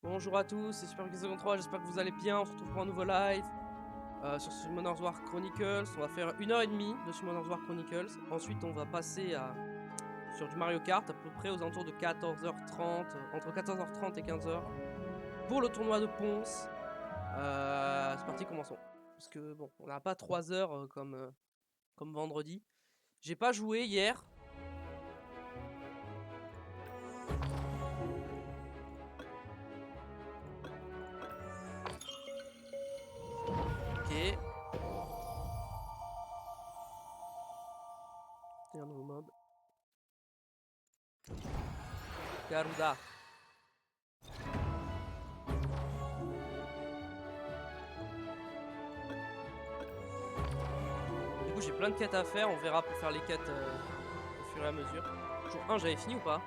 Bonjour à tous, c'est Super 3, j'espère que vous allez bien. On se retrouve pour un nouveau live sur Summoners War Chronicles. On va faire 1h30 de Summoners War Chronicles. Ensuite, on va passer sur du Mario Kart, à peu près aux alentours de 14h30, entre 14h30 et 15h, pour le tournoi de Ponce. C'est parti, commençons. Parce que bon, on n'a pas 3 heures comme vendredi. J'ai pas joué hier. Ok. C'est un nouveau mob. Garuda. Du coup, j'ai plein de quêtes à faire. On verra pour faire les quêtes au fur et à mesure. Jour 1, j'avais fini ou pas?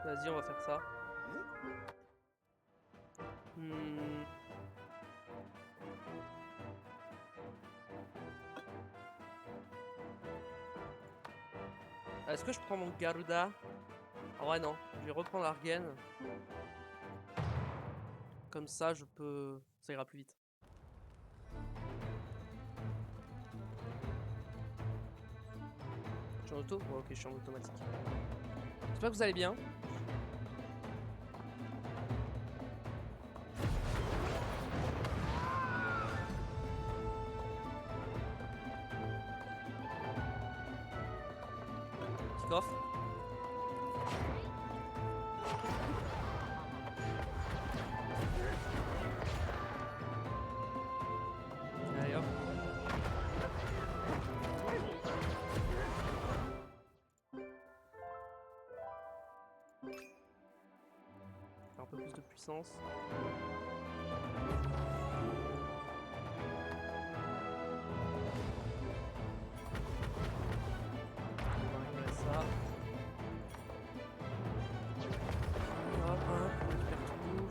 Vas-y, on va faire ça. Est-ce que je prends mon Garuda? Ah ouais, non. Je vais reprendre Argen. Comme ça, je peux... Ça ira plus vite. Je suis en auto? Ouais, ok, je suis en automatique. J'espère que vous allez bien. Kick off. Allez hop. Faire un peu plus de puissance. On va récupérer ça. Hop, hein, on récupère tout.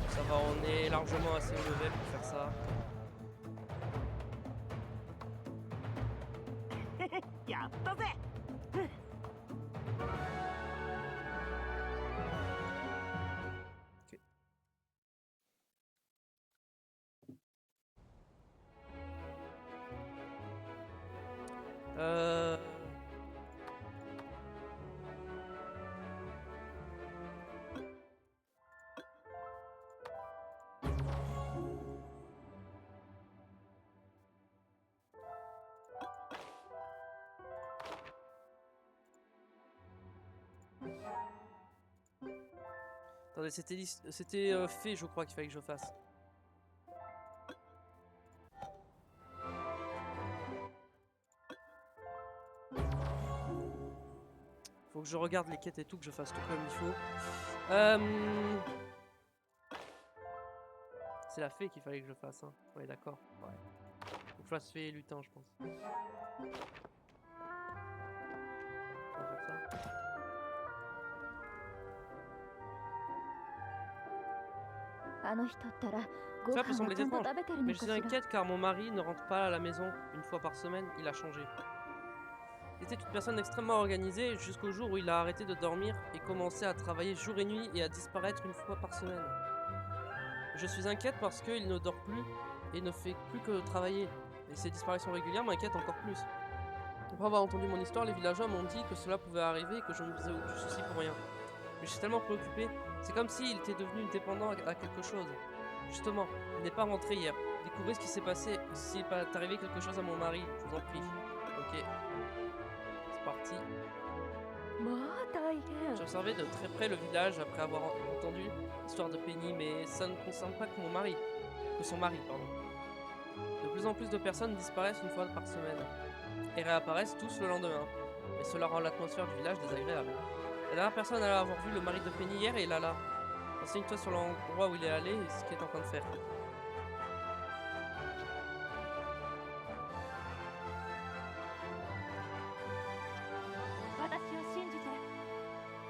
Ça va, on est largement assez au level pour faire ça. Ok. Euh... Attendez, c'était fait, je crois qu'il fallait que je fasse. Faut que je regarde les quêtes et tout, que je fasse tout comme il faut. C'est la fée qu'il fallait que je fasse, hein. Ouais, d'accord. Ouais. Faut que je fasse fée et lutin, je pense. On va faire ça. Cela peut sembler étrange, mais je suis inquiète car mon mari ne rentre pas à la maison une fois par semaine, il a changé. Il était une personne extrêmement organisée jusqu'au jour où il a arrêté de dormir et commencé à travailler jour et nuit et à disparaître une fois par semaine. Je suis inquiète parce qu'il ne dort plus et ne fait plus que travailler. Et ces disparitions régulières m'inquiètent encore plus. Après avoir entendu mon histoire, les villageois m'ont dit que cela pouvait arriver et que je ne me faisais aucun souci pour rien. Mais je suis tellement préoccupée, c'est comme s'il était devenu dépendant à quelque chose. Justement, il n'est pas rentré hier. Découvrez ce qui s'est passé. S'il est arrivé quelque chose à mon mari, je vous en prie. Ok. C'est parti. J'ai observé de très près le village après avoir entendu l'histoire de Penny, mais ça ne concerne pas que mon mari. Que son mari, pardon. De plus en plus de personnes disparaissent une fois par semaine et réapparaissent tous le lendemain. Et cela rend l'atmosphère du village désagréable. La dernière personne à avoir vu le mari de Penny hier est Lala. Renseigne-toi sur l'endroit où il est allé et ce qu'il est en train de faire.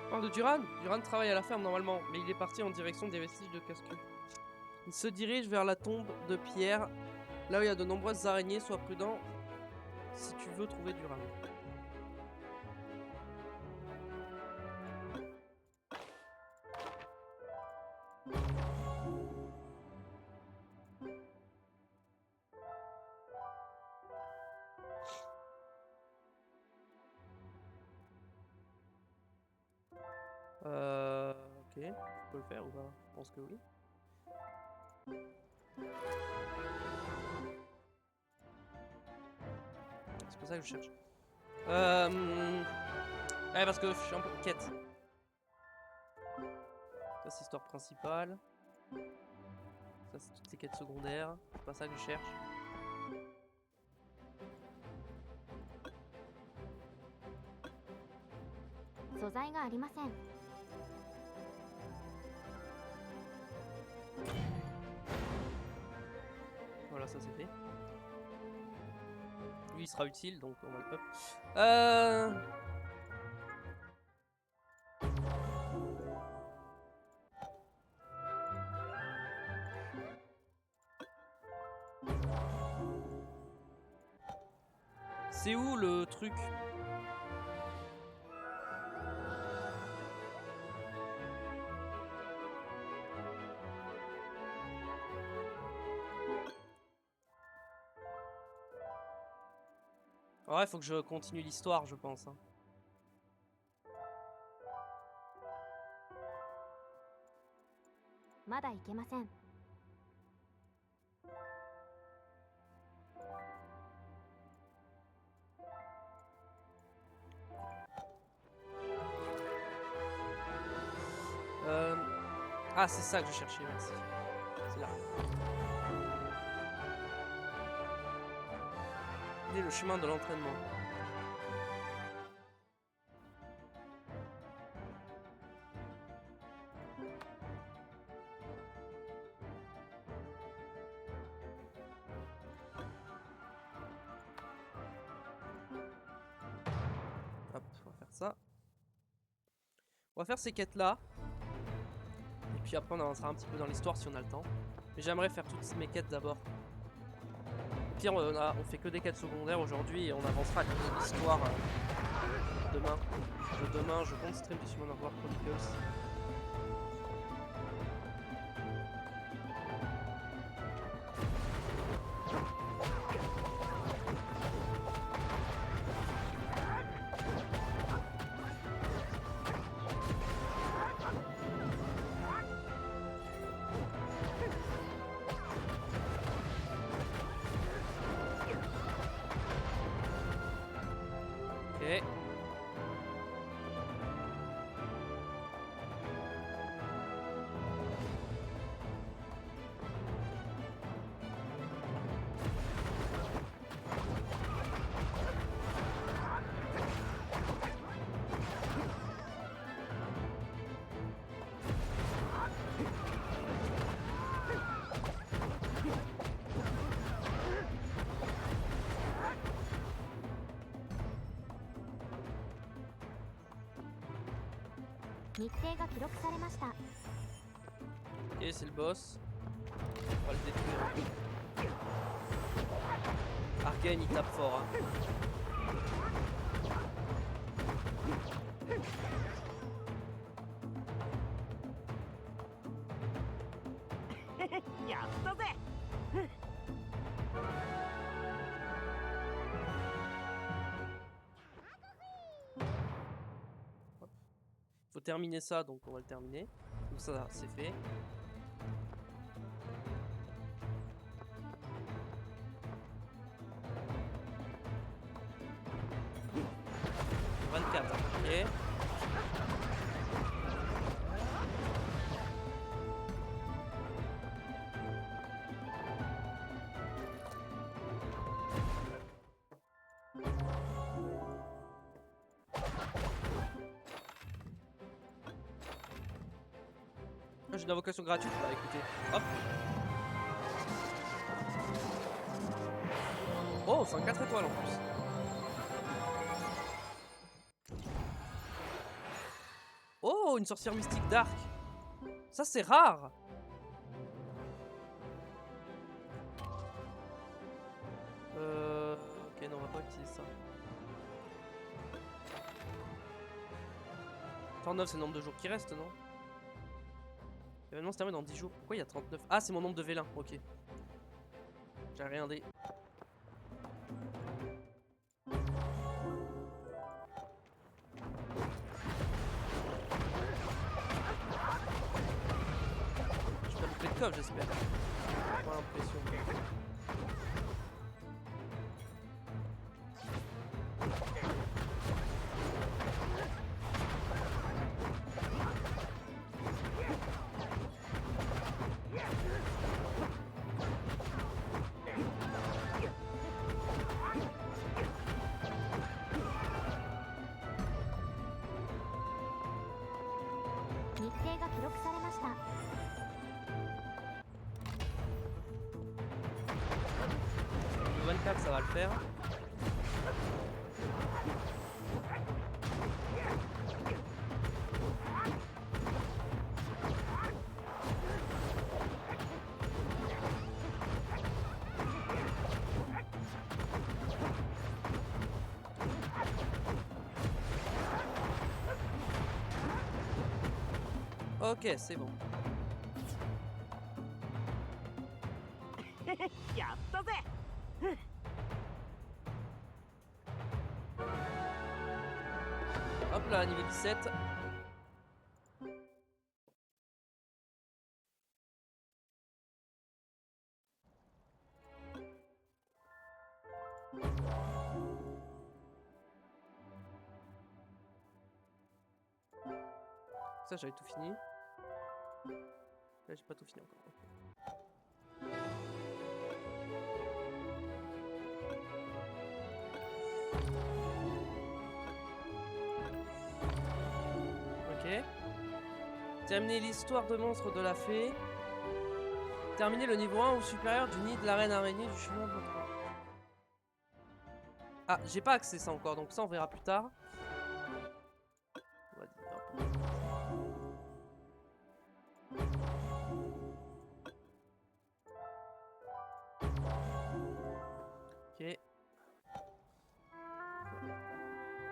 On parle de Duran. Duran travaille à la ferme normalement, mais il est parti en direction des vestiges de Casque. Il se dirige vers la tombe de pierre, là où il y a de nombreuses araignées. Sois prudent si tu veux trouver Duran. Ok, je peux le faire ou pas? Je pense que oui. C'est pas ça que je cherche. Ouais, parce que je suis un peu quête. Ça, c'est l'histoire principale. Ça, c'est toutes les quêtes secondaires. C'est pas ça que je cherche. Voilà, ça c'est fait. Lui, il sera utile, donc on va le pop. C'est où le truc? Ouais, faut que je continue l'histoire, je pense. Hein. Ah, c'est ça que je cherchais, merci. C'est là. Il est le chemin de l'entraînement. Hop, on va faire ça. On va faire ces quêtes-là. Et puis après, on avancera un petit peu dans l'histoire si on a le temps. Mais j'aimerais faire toutes mes quêtes d'abord. Au pire, on fait que des quêtes secondaires aujourd'hui et on avancera l'histoire demain. Demain, je compte stream du Summon of War Chronicles. Ok. Et c'est le boss. On va le détruire. Arcane il tape fort. Hein. Faut terminer ça, donc on va le terminer. Donc ça, c'est fait. Ok. j'ai une invocation gratuite. Bah écoutez, hop. Oh, c'est un 4 étoiles en plus. Oh, une sorcière mystique d'arc. Ça c'est rare. Ok, non, on va pas utiliser ça. 39, c'est le nombre de jours qui restent, non? L'événement se termine dans 10 jours. Pourquoi il y a 39? Ah, c'est mon nombre de vélins, ok. J'ai rien dit. Je peux louper de coffre, j'espère. J'ai pas l'impression. Le 24, ça va le faire. Ok, c'est bon. Hop là, niveau 17. Ça, j'avais tout fini. Là, j'ai pas tout fini encore. Ok. Terminer l'histoire de monstres de la fée. Terminer le niveau 1 ou supérieur du nid de la reine araignée du chemin de l'autre. Ah, j'ai pas accès ça encore, donc ça on verra plus tard. On va dire un peu. Ok.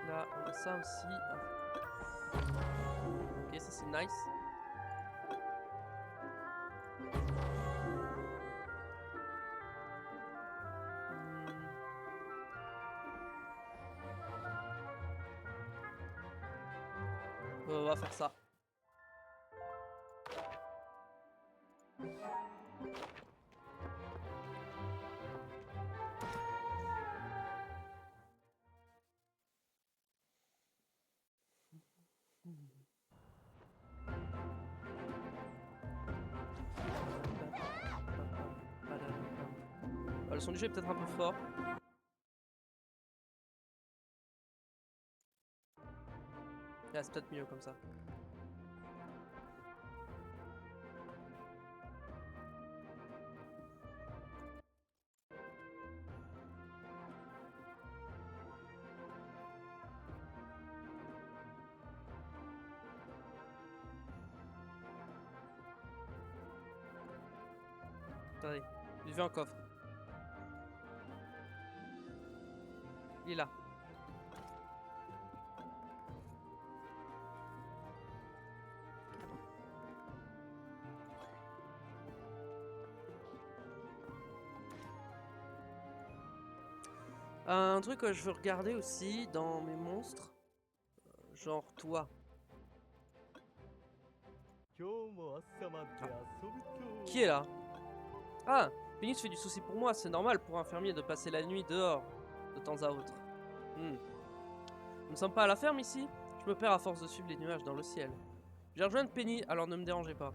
Là, on a ça aussi. Ah. Ok, ça c'est nice. On va faire ça. Le son du jeu est peut-être un peu fort. Là, c'est peut-être mieux comme ça. Attendez, j'ai vu un coffre. Il est là. Un truc que je veux regarder aussi dans mes monstres. Genre toi. Qui est là? Ah, Phoenix fait du souci pour moi, c'est normal pour un fermier de passer la nuit dehors, de temps à autre. Nous ne sommes pas à la ferme ici? Je me perds à force de suivre les nuages dans le ciel. J'ai rejoint Penny, alors ne me dérangez pas.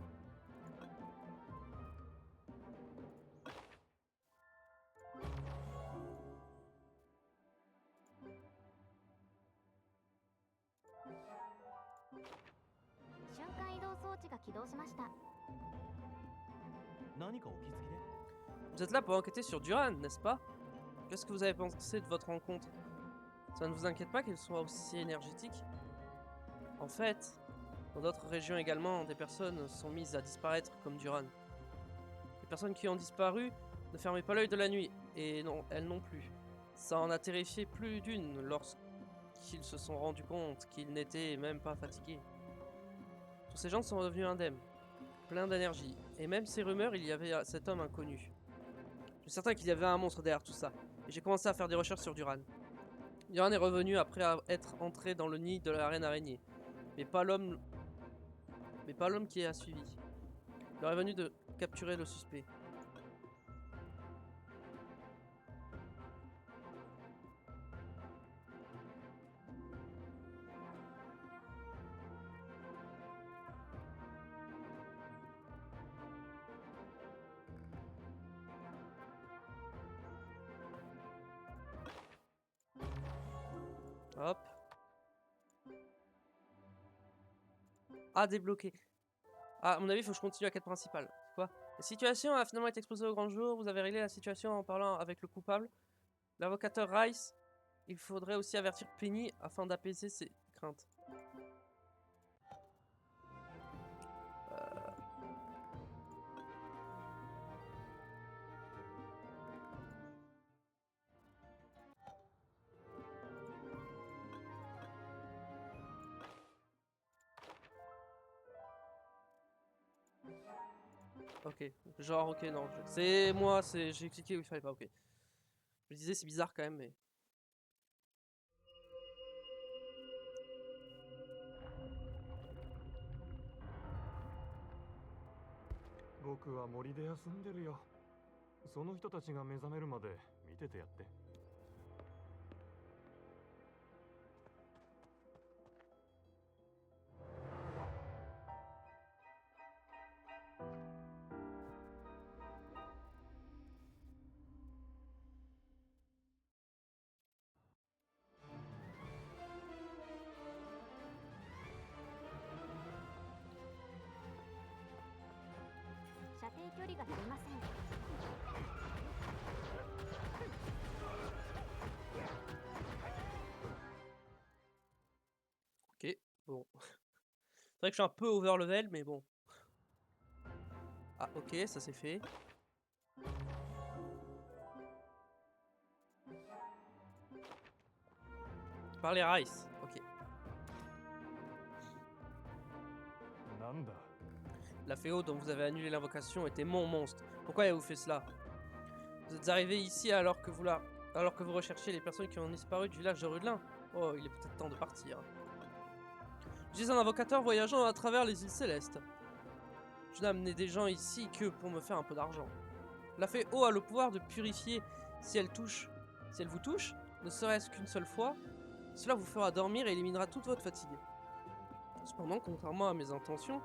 Vous êtes là pour enquêter sur Duran, n'est-ce pas? Qu'est-ce que vous avez pensé de votre rencontre? Ça ne vous inquiète pas qu'elle soit aussi énergétique? En fait, dans d'autres régions également, des personnes sont mises à disparaître comme Duran. Les personnes qui ont disparu ne fermaient pas l'œil de la nuit, et non, elles non plus. Ça en a terrifié plus d'une lorsqu'ils se sont rendus compte qu'ils n'étaient même pas fatigués. Tous ces gens sont revenus indemnes, pleins d'énergie, et même ces rumeurs, il y avait cet homme inconnu. Je suis certain qu'il y avait un monstre derrière tout ça, et j'ai commencé à faire des recherches sur Duran. Duran est revenu après être entré dans le nid de la reine araignée, mais pas l'homme qui a suivi. Il aurait venu de capturer le suspect. Hop. Ah, débloqué. Ah, à mon avis, il faut que je continue la quête principale. Quoi? La situation a finalement été exposée au grand jour. Vous avez réglé la situation en parlant avec le coupable. L'avocateur Rice. Il faudrait aussi avertir Penny afin d'apaiser ses craintes. Ok, genre ok non, c'est moi, j'ai cliqué où il fallait pas, ok. Je me disais c'est bizarre quand même mais... 僕は森で休んでるよ。その人たちが目覚めるまで見ててやって。Ok, bon. C'est vrai que je suis un peu over level mais bon. Ah ok, ça c'est fait. Parler Rice, ok. La Féo dont vous avez annulé l'invocation était mon monstre. Pourquoi avez-vous fait cela? Vous êtes arrivé ici alors que vous recherchiez les personnes qui ont disparu du village de Rudelin. Oh, il est peut-être temps de partir. Je suis un avocateur voyageant à travers les îles célestes. Je n'ai amené des gens ici que pour me faire un peu d'argent. La Féo a le pouvoir de purifier si elle vous touche, ne serait-ce qu'une seule fois. Cela vous fera dormir et éliminera toute votre fatigue. Cependant, contrairement à mes intentions,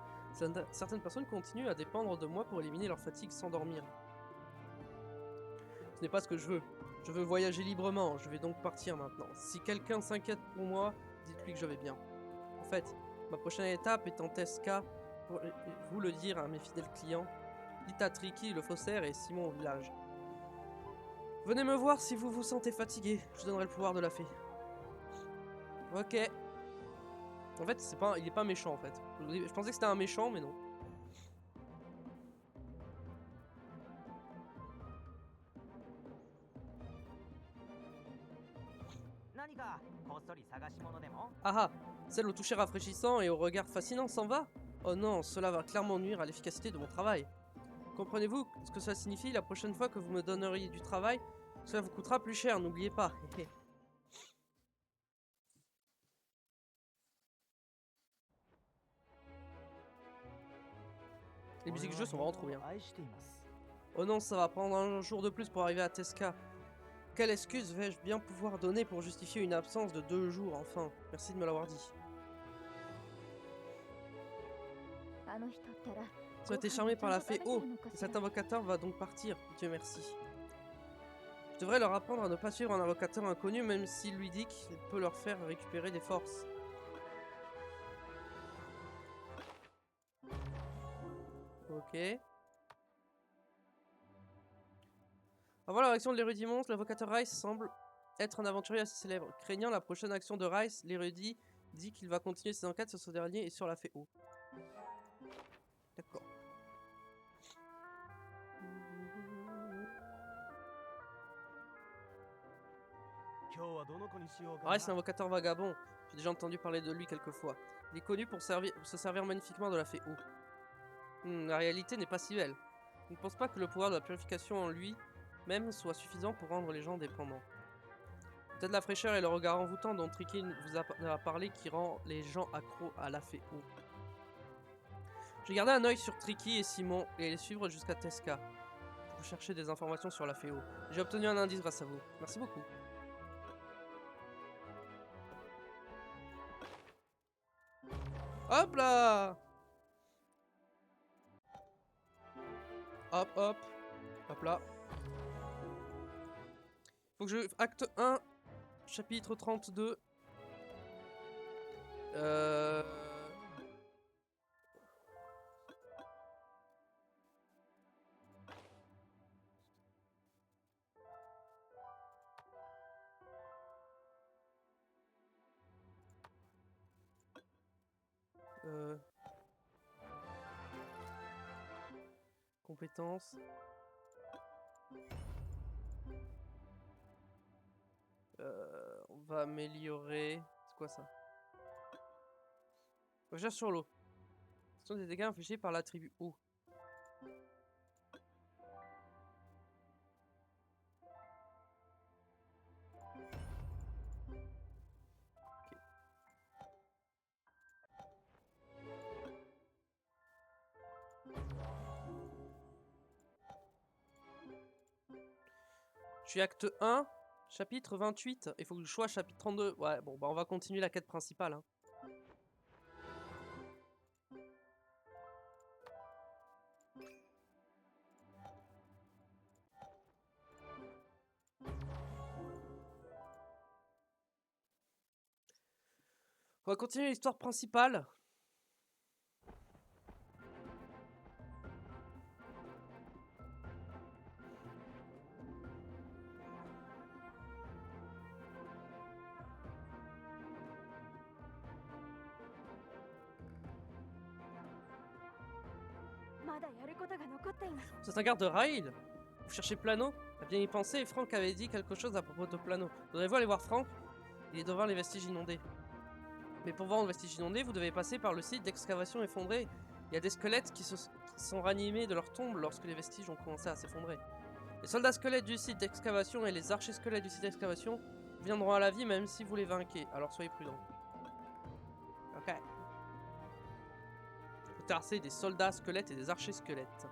certaines personnes continuent à dépendre de moi pour éliminer leur fatigue sans dormir. Ce n'est pas ce que je veux. Je veux voyager librement, je vais donc partir maintenant. Si quelqu'un s'inquiète pour moi, dites-lui que je vais bien. En fait, ma prochaine étape est en Tesca, pour vous le dire à mes fidèles clients. Dites à Tricky, le faussaire et Simon au village. Venez me voir si vous vous sentez fatigué, je donnerai le pouvoir de la fée. Ok. En fait, il est pas méchant en fait. Je pensais que c'était un méchant, mais non. Ah ah, celle au toucher rafraîchissant et au regard fascinant s'en va? Oh non, cela va clairement nuire à l'efficacité de mon travail. Comprenez-vous ce que cela signifie? La prochaine fois que vous me donneriez du travail, cela vous coûtera plus cher, n'oubliez pas. Les musiques de jeu sont vraiment trop bien. Oh non, ça va prendre un jour de plus pour arriver à Tesca. Quelle excuse vais-je bien pouvoir donner pour justifier une absence de 2 jours, enfin? Merci de me l'avoir dit. Tu as été charmé par la fée Oh, et cet invocateur va donc partir, Dieu merci. Je devrais leur apprendre à ne pas suivre un invocateur inconnu, même s'il lui dit qu'il peut leur faire récupérer des forces. Ok. Avant la réaction de l'érudit monstre, l'invocateur Rice semble être un aventurier assez célèbre. Craignant la prochaine action de Rice, l'érudit dit qu'il va continuer ses enquêtes sur ce dernier et sur la fée eau. D'accord. Rice, l'invocateur vagabond. J'ai déjà entendu parler de lui quelques fois. Il est connu pour se servir magnifiquement de la fée eau. La réalité n'est pas si belle. Je ne pense pas que le pouvoir de la purification en lui-même soit suffisant pour rendre les gens dépendants. Peut-être la fraîcheur et le regard envoûtant dont Tricky vous a parlé qui rend les gens accros à la fée eau. J'ai gardé un œil sur Tricky et Simon et les suivre jusqu'à Tesca pour chercher des informations sur la fée eau. J'ai obtenu un indice grâce à vous. Merci beaucoup. Hop là! Hop, hop. Hop là. Faut que je... Acte 1, chapitre 32. Compétences. On va améliorer... C'est quoi ça? Recherche sur l'eau. Ce sont des dégâts infligés par l'attribut eau. Je suis acte 1, chapitre 28. Il faut que je choisis chapitre 32. Ouais, bon, bah on va continuer la quête principale. Hein. On va continuer l'histoire principale. C'est un garde de rail. Vous cherchez Plano? A bien y penser, et Franck avait dit quelque chose à propos de Plano. Voudrez-vous aller voir Franck? Il est devant les vestiges inondés. Mais pour voir les vestiges inondés, vous devez passer par le site d'excavation effondré. Il y a des squelettes qui sont ranimés de leur tombe lorsque les vestiges ont commencé à s'effondrer. Les soldats squelettes du site d'excavation et les archers squelettes du site d'excavation viendront à la vie même si vous les vainquez, alors soyez prudents. Ok. Vous tarcez des soldats squelettes et des archers squelettes.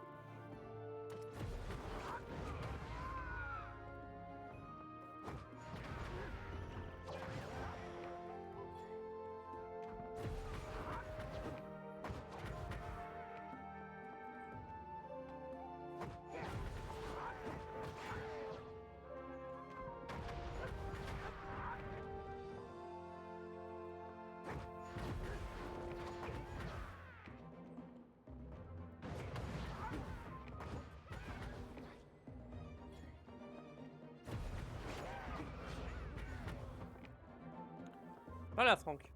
Voilà, Franck.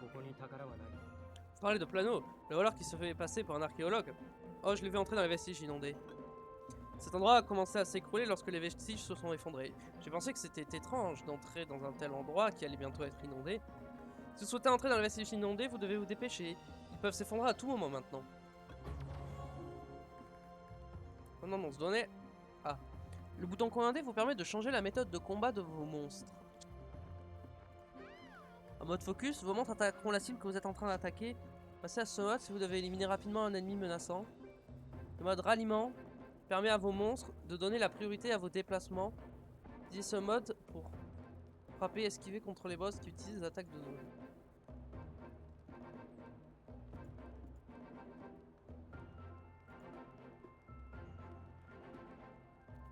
Vous parlez de Plano, le voleur qui se fait passer pour un archéologue. Oh, je l'ai vu entrer dans les vestiges inondés. Cet endroit a commencé à s'écrouler lorsque les vestiges se sont effondrés. J'ai pensé que c'était étrange d'entrer dans un tel endroit qui allait bientôt être inondé. Si vous souhaitez entrer dans les vestiges inondés, vous devez vous dépêcher. Ils peuvent s'effondrer à tout moment maintenant. Non, on se donnait... Ah. Le bouton commandé vous permet de changer la méthode de combat de vos monstres. En mode focus, vos monstres attaqueront la cible que vous êtes en train d'attaquer. Passez à ce mode si vous devez éliminer rapidement un ennemi menaçant. Le mode ralliement permet à vos monstres de donner la priorité à vos déplacements. Utilisez ce mode pour frapper et esquiver contre les boss qui utilisent des attaques de zone.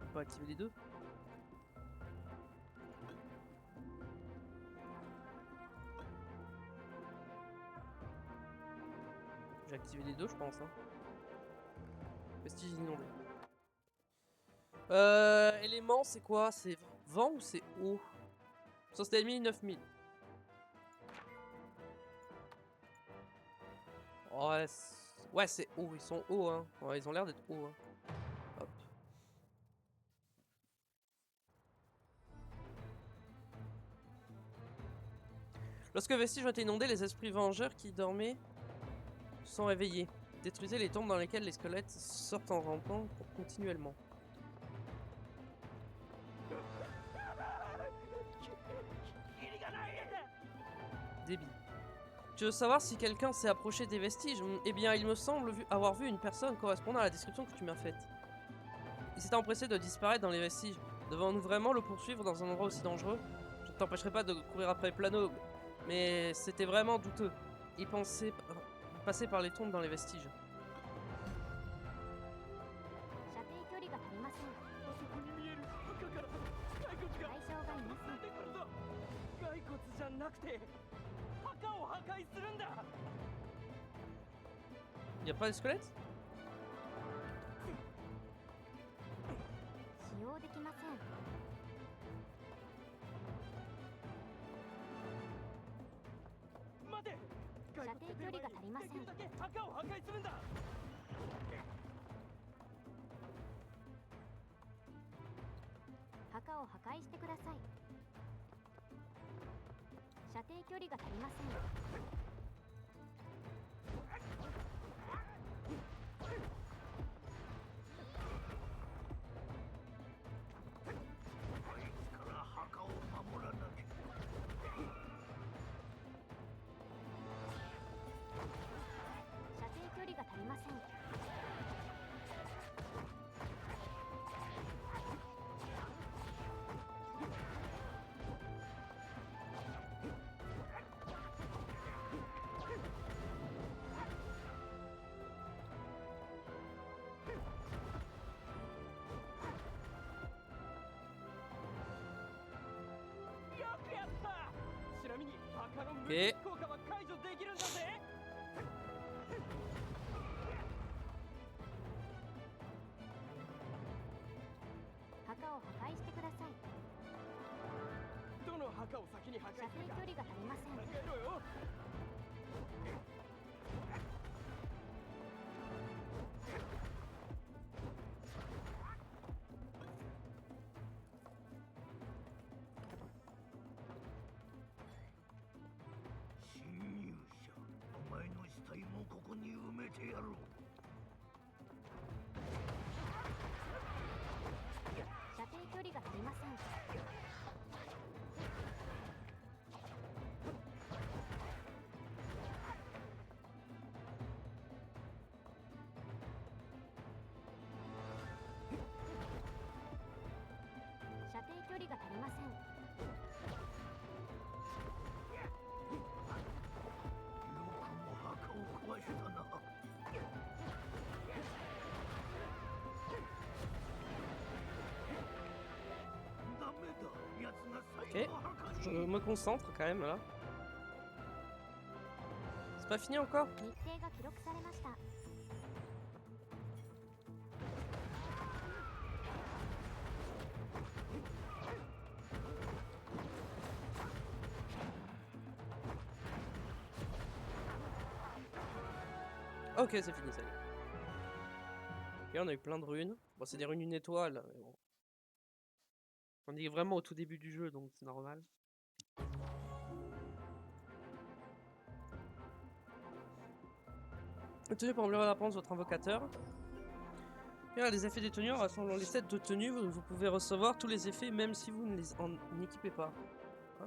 On peut activer les deux. J'ai activé les deux, je pense. Hein. Vestiges inondés. Élément, c'est quoi? C'est vent ou c'est eau? 60 ennemis, 9000. Ouais, c'est haut. Ils sont hauts, hein. Ouais, ils ont l'air d'être hauts, hein. Hop. Lorsque Vestige ont été inondés, les esprits vengeurs qui dormaient sont réveillés. Détruisez les tombes dans lesquelles les squelettes sortent en rampant continuellement. Débit. Tu veux savoir si quelqu'un s'est approché des vestiges? Eh bien, il me semble avoir vu une personne correspondant à la description que tu m'as faite. Il s'est empressé de disparaître dans les vestiges. Devons-nous vraiment le poursuivre dans un endroit aussi dangereux? Je ne t'empêcherai pas de courir après Plano, mais c'était vraiment douteux. Il pensait passer par les tombes dans les vestiges. Y a pas de squelette? Ok. Ok, je me concentre quand même là. C'est pas fini encore? Ok, c'est fini, ça y est. Et on a eu plein de runes. Bon, c'est des runes une étoile, mais bon. On est vraiment au tout début du jeu, donc c'est normal. Tenue pour améliorer l'apparence de votre invocateur. Et les effets des tenues, selon les sets de tenues, vous pouvez recevoir tous les effets même si vous ne les équipez pas. Ah.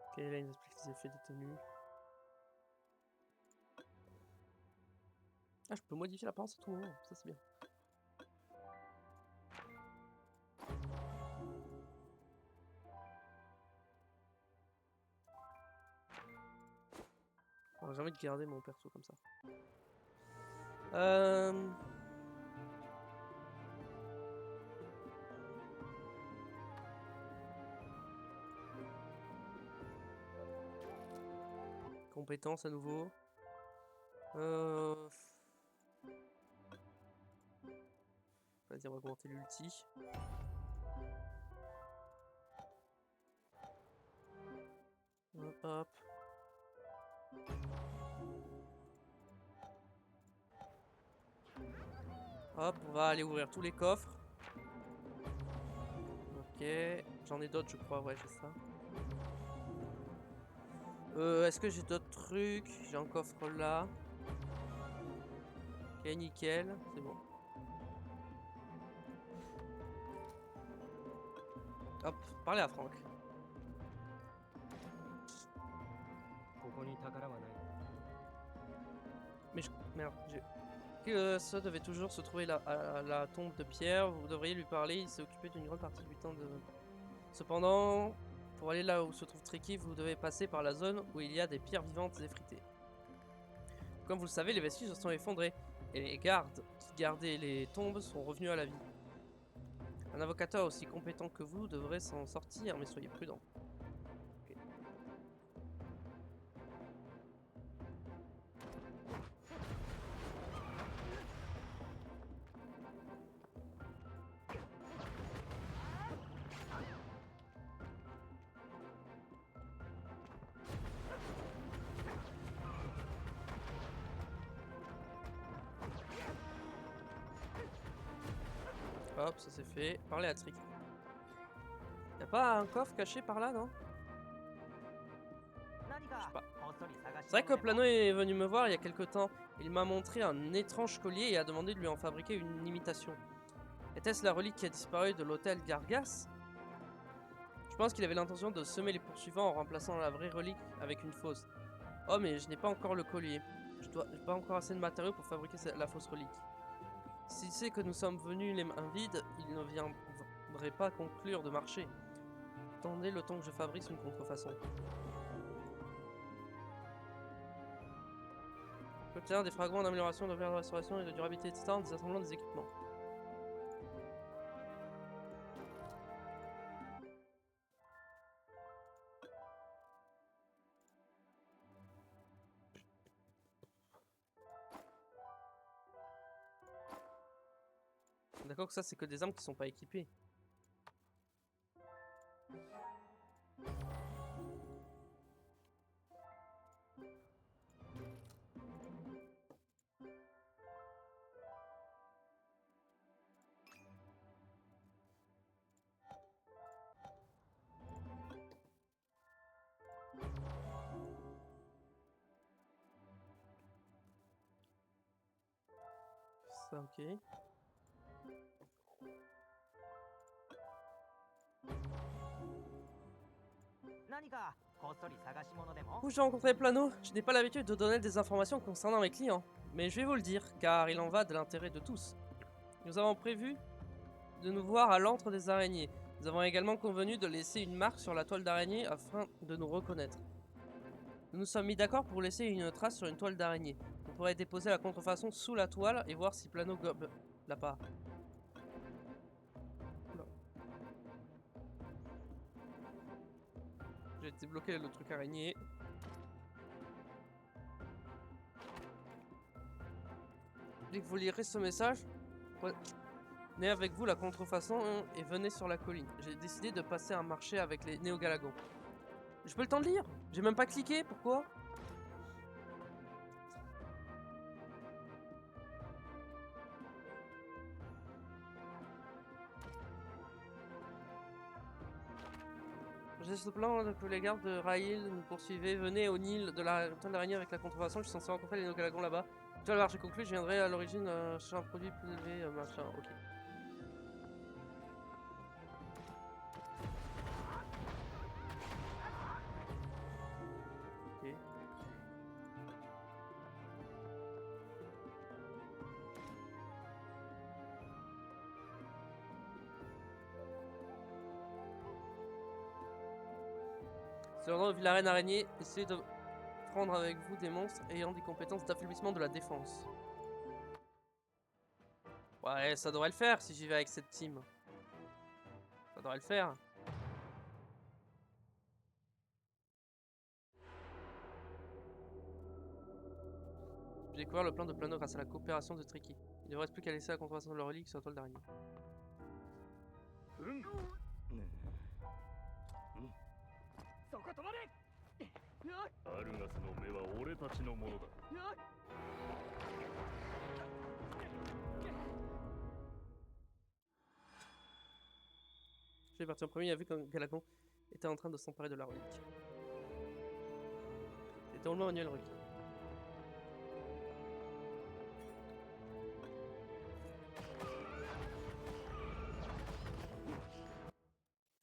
Ok, là il nous explique les effets des tenues. Ah, je peux modifier l'apparence à tout moment, ça c'est bien. J'ai envie de garder mon perso comme ça. compétences à nouveau. Vas-y, on va augmenter l'ulti. Hop. Hop, on va aller ouvrir tous les coffres. Ok, j'en ai d'autres je crois, ouais c'est ça. Est-ce que j'ai d'autres trucs? J'ai un coffre là. Ok, nickel, c'est bon. Hop, parlez à Franck. Mais merde, ça devait toujours se trouver là, à la tombe de Pierre. Vous devriez lui parler, il s'est occupé d'une grande partie du temps de... Cependant, pour aller là où se trouve Tricky, vous devez passer par la zone où il y a des pierres vivantes effritées. Comme vous le savez, les vestiges se sont effondrés, et les gardes qui gardaient les tombes sont revenus à la vie. Un avocateur aussi compétent que vous devrait s'en sortir, mais soyez prudent. Okay. Hop, ça c'est fait. Parlez à Trick. Y'a pas un coffre caché par là, non? Je sais pas. C'est vrai que Plano est venu me voir il y a quelque temps. Il m'a montré un étrange collier et a demandé de lui en fabriquer une imitation. Était-ce la relique qui a disparu de l'hôtel Gargas? Je pense qu'il avait l'intention de semer les poursuivants en remplaçant la vraie relique avec une fausse. Oh mais je n'ai pas encore le collier. J'ai pas encore assez de matériaux pour fabriquer la fausse relique. S'il sait que nous sommes venus les mains vides, il ne viendrait pas conclure de marché. Attendez le temps que je fabrique une contrefaçon. J'obtiens des fragments d'amélioration, de restauration et de durabilité, etc. en désassemblant des équipements. D'accord que ça c'est que des armes qui sont pas équipées. Ça ok. Où j'ai rencontré Plano? Je n'ai pas l'habitude de donner des informations concernant mes clients, mais je vais vous le dire, car il en va de l'intérêt de tous. Nous avons prévu de nous voir à l'antre des araignées. Nous avons également convenu de laisser une marque sur la toile d'araignée afin de nous reconnaître. Nous nous sommes mis d'accord pour laisser une trace sur une toile d'araignée. On pourrait déposer la contrefaçon sous la toile et voir si Plano gobe la part. J'ai débloqué le truc araignée. Dès que vous lirez ce message, prenez avec vous la contrefaçon et venez sur la colline. J'ai décidé de passer un marché avec les néogalagons. J'ai pas le temps de lire. J'ai même pas cliqué. Pourquoi? J'ai ce plan que les gardes de Raïl nous poursuivaient. Venez au Nil de la toile d'araignée avec la contrefaçon. Je suis censé rencontrer les néogalagons là-bas. Tu vois, le marché conclu, je viendrai à l'origine chercher un produit plus élevé, machin. Ok. Ok. Se rendant au Villarène araignée, essayez de prendre avec vous des monstres ayant des compétences d'affaiblissement de la défense. Ouais, ça devrait le faire si j'y vais avec cette team. Ça devrait le faire. découvert le plan de Plano grâce à la coopération de Tricky. Il ne reste plus qu'à laisser la conservation de la relique sur la toile d'araignée. そこ止まれ。アルガスの目は俺たちのものだ。 J'ai parti en premier, il a vu qu'un Galagon était en train de s'emparer de la relique. C'était drôlement manuel relique.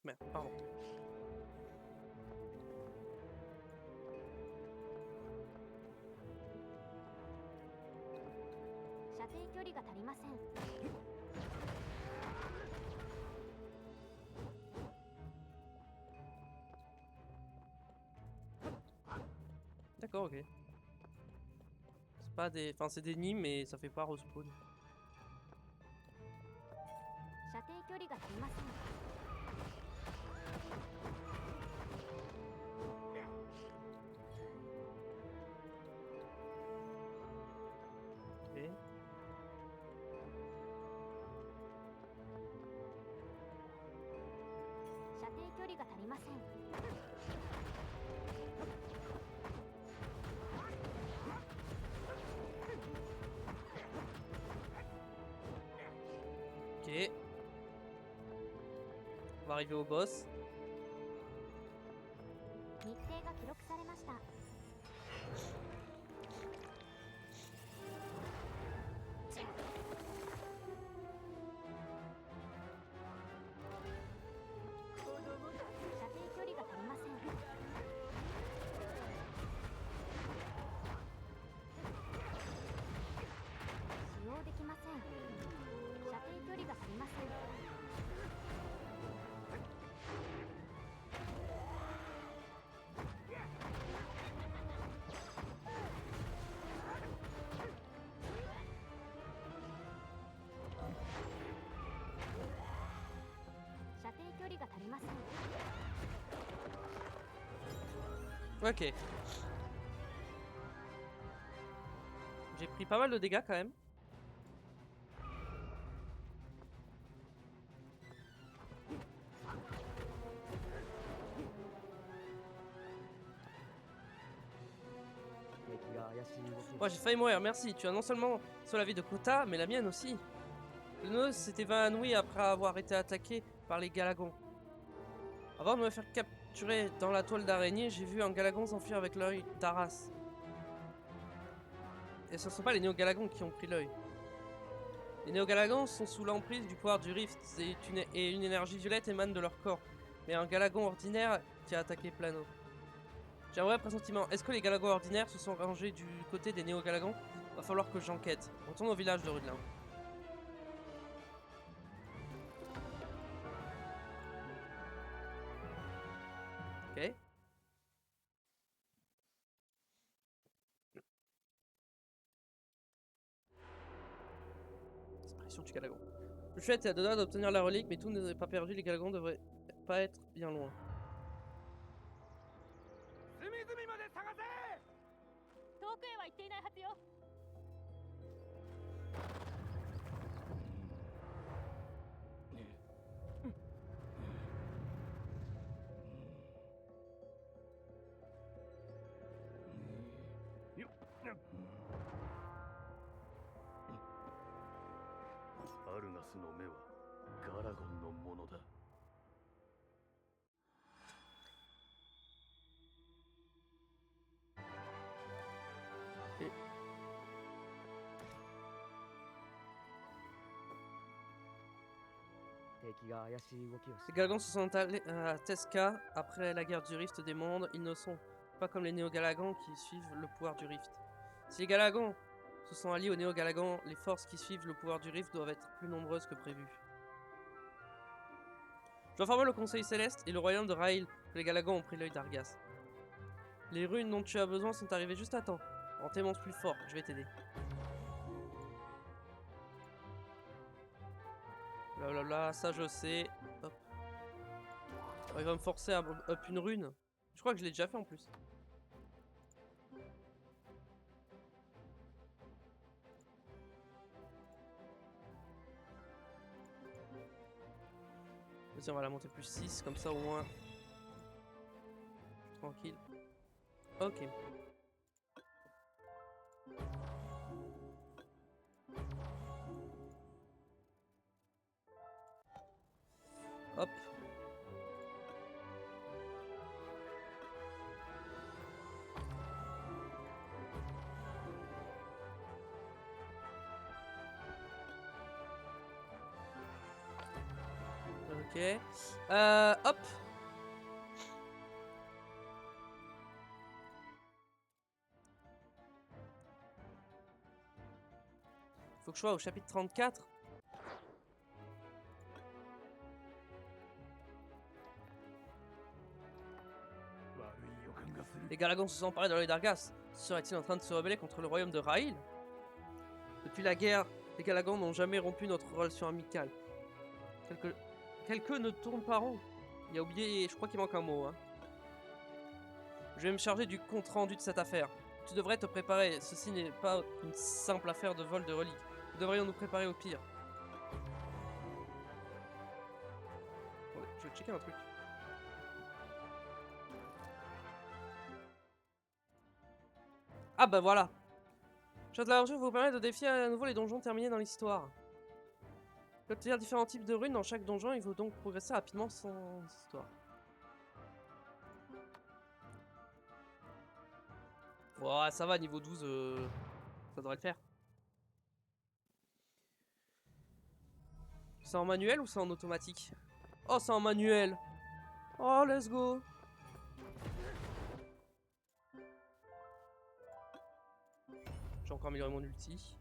Merde, pardon. D'accord, ok. C'est pas des... Enfin, c'est des nids, mais ça fait pas respawn. Ok. Ok. On va arriver au boss. Ok. J'ai pris pas mal de dégâts quand même. Ouais, j'ai failli mourir, merci. Tu as non seulement sauvé la vie de Kota, mais la mienne aussi. Le nœud s'est évanoui après avoir été attaqué par les Galagons. Avant de me faire capturer dans la toile d'araignée, j'ai vu un Galagon s'enfuir avec l'œil d'Aras. Et ce ne sont pas les Néo-Galagons qui ont pris l'œil. Les Néo-Galagons sont sous l'emprise du pouvoir du Rift et une énergie violette émane de leur corps. Mais un Galagon ordinaire qui a attaqué Plano. J'ai un vrai pressentiment. Est-ce que les Galagons ordinaires se sont rangés du côté des Néo-Galagons? Va falloir que j'enquête. Retourne au village de Rudelin. Ok. Disparition du Galagon. Le chouette est à deux doigts d'obtenir la relique, mais tout n'est pas perdu. Les Galagons devraient pas être bien loin. Les Galagons se sont allés à Teska après la guerre du Rift des mondes. Ils ne sont pas comme les Néo-Galagons qui suivent le pouvoir du Rift. Si les Galagons se sont alliés aux Néo-Galagons, les forces qui suivent le pouvoir du Rift doivent être plus nombreuses que prévu. Je dois informer le Conseil Céleste et le royaume de Raïl que les Galagons ont pris l'œil d'Argas. Les runes dont tu as besoin sont arrivées juste à temps. En t'aimant plus fort, je vais t'aider. Blablabla, ça je sais. Hop. Oh, il va me forcer à up une rune. Je crois que je l'ai déjà fait en plus. Vas-y, on va la monter plus 6, comme ça au moins. Tranquille. Ok. Hop. Ok. Hop. Faut que je sois au chapitre 34. Les Galagons se sont emparés de l'œil d'Argas. Serait-il en train de se rebeller contre le royaume de Raïl? Depuis la guerre, les Galagons n'ont jamais rompu notre relation amicale. Quelques ne tournent pas rond. Il a oublié, je crois qu'il manque un mot. Hein. Je vais me charger du compte rendu de cette affaire. Tu devrais te préparer. Ceci n'est pas une simple affaire de vol de reliques. Nous devrions nous préparer au pire. Attendez, je vais checker un truc. Ah bah voilà. Château de l'Argent vous permet de défier à nouveau les donjons terminés dans l'histoire. Obtenir différents types de runes dans chaque donjon, il faut donc progresser rapidement sans histoire. Ouais, ça va, niveau 12, ça devrait le faire. C'est en manuel ou c'est en automatique? Oh, c'est en manuel. Oh, let's go. J'ai encore amélioré mon ulti.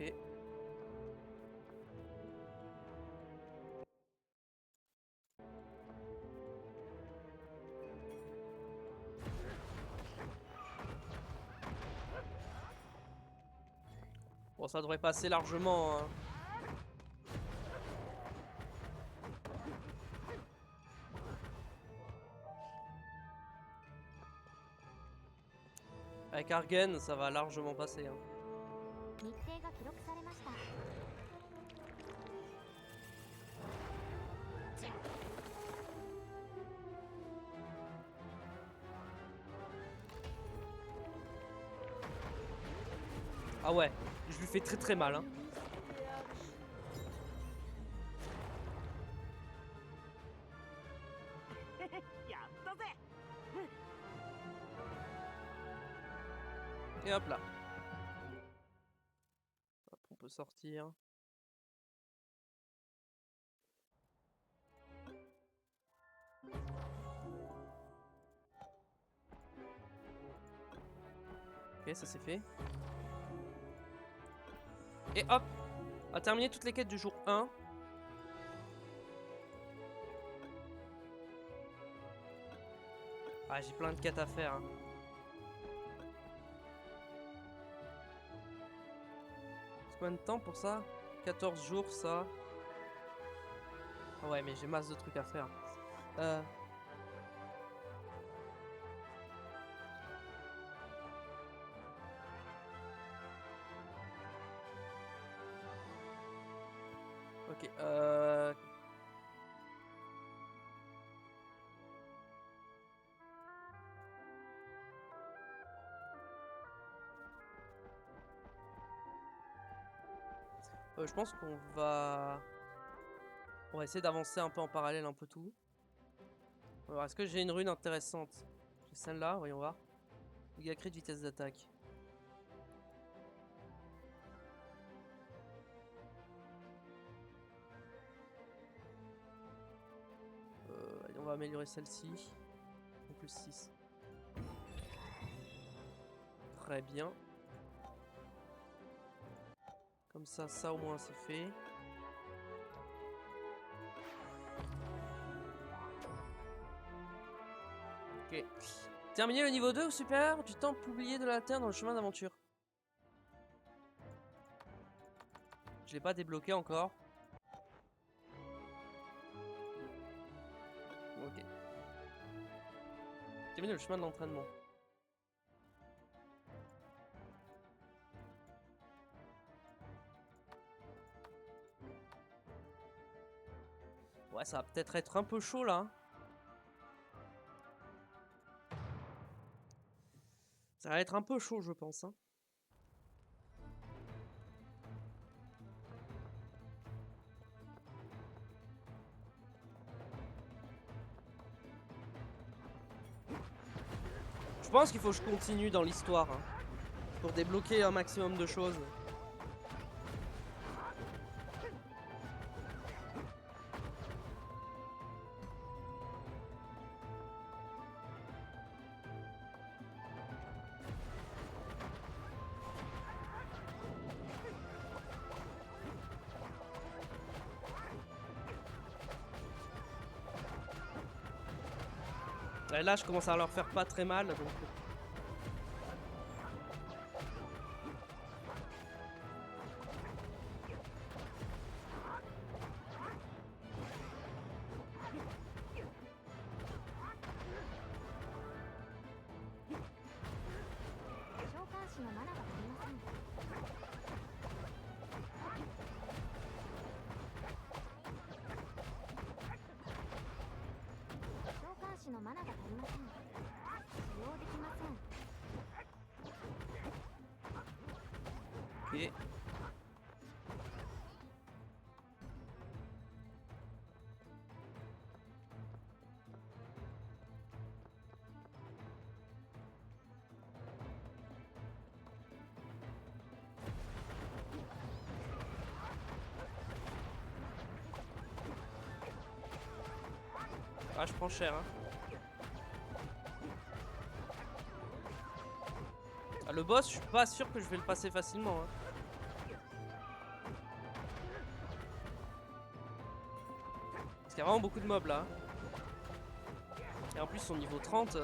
Ok. Bon, ça devrait passer largement. Hein. Avec Argen, ça va largement passer. Hein. Ah ouais, je lui fais très très mal. Hein. Et hop là. Hop, on peut sortir. Ok, ça c'est fait. Et hop, on a terminé toutes les quêtes du jour 1. Ah, j'ai plein de quêtes à faire. Hein. C'est combien de temps pour ça? 14 jours, ça. Ah ouais, mais j'ai masse de trucs à faire. Ok, je pense qu'on va... On va essayer d'avancer un peu en parallèle, un peu tout. Alors, est-ce que j'ai une rune intéressante? J'ai celle-là, voyons voir. Dégâts crit de vitesse d'attaque. Allez, on va améliorer celle-ci. En plus 6. Très bien. Comme ça au moins c'est fait. Ok. Terminer le niveau 2 ou supérieur du temple oublié de la Terre dans le chemin d'aventure. Je l'ai pas débloqué encore. Ok. Terminer le chemin de l'entraînement. Ouais, ça va peut-être être un peu chaud là. Hein. Ça va être un peu chaud, je pense. Hein. Je pense qu'il faut que je continue dans l'histoire. Hein, pour débloquer un maximum de choses. Et là, je commence à leur faire pas très mal. Donc... Ok. Ah, je prends cher. Hein. Ah, le boss, je suis pas sûr que je vais le passer facilement. Hein. Parce qu'il y a vraiment beaucoup de mobs là. Et en plus, son niveau 30.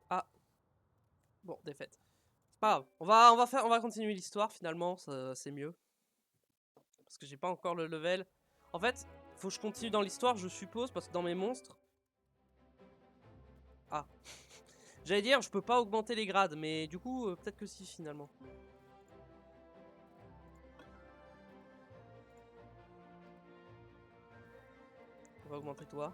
Ah. Bon, défaite. C'est pas grave. On va continuer l'histoire finalement, c'est mieux. Parce que j'ai pas encore le level. En fait, faut que je continue dans l'histoire, je suppose, parce que dans mes monstres... Ah. J'allais dire, je peux pas augmenter les grades, mais du coup, peut-être que si, finalement. On va augmenter toi.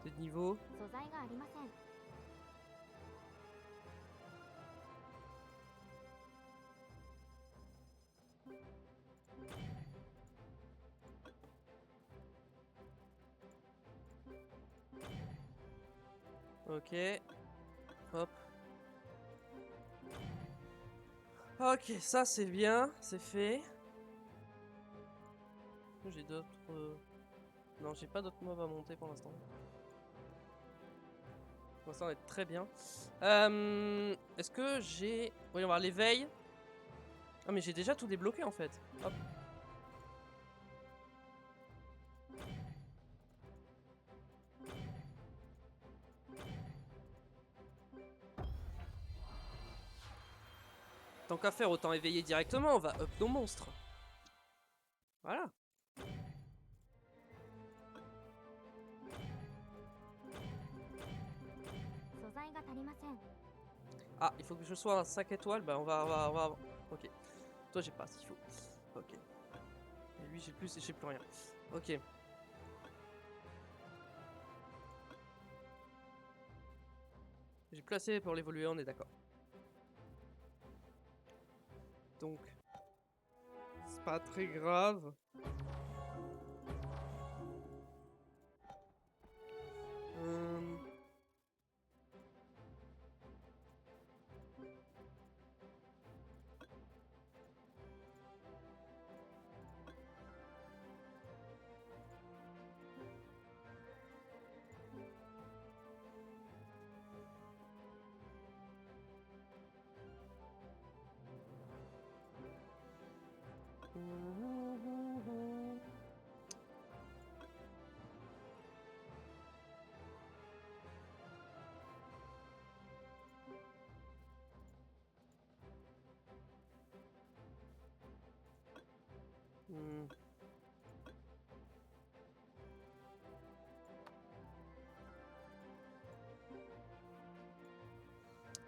C'est de niveau. Ok. Hop. Ok, ça c'est bien, c'est fait. J'ai d'autres... Non, j'ai pas d'autres mobs à monter pour l'instant. Pour l'instant, on est très bien. Est-ce que j'ai... Voyons voir, l'éveil. Ah, mais j'ai déjà tout débloqué en fait. Hop. Tant qu'à faire, autant éveiller directement, on va up nos monstres. Voilà. Ah, il faut que je sois à 5 étoiles, bah on va... Ok. Toi j'ai pas ce qu'il faut. Ok. Et lui j'ai plus et j'ai plus rien. Ok. J'ai plus assez pour l'évoluer, on est d'accord. Donc... C'est pas très grave.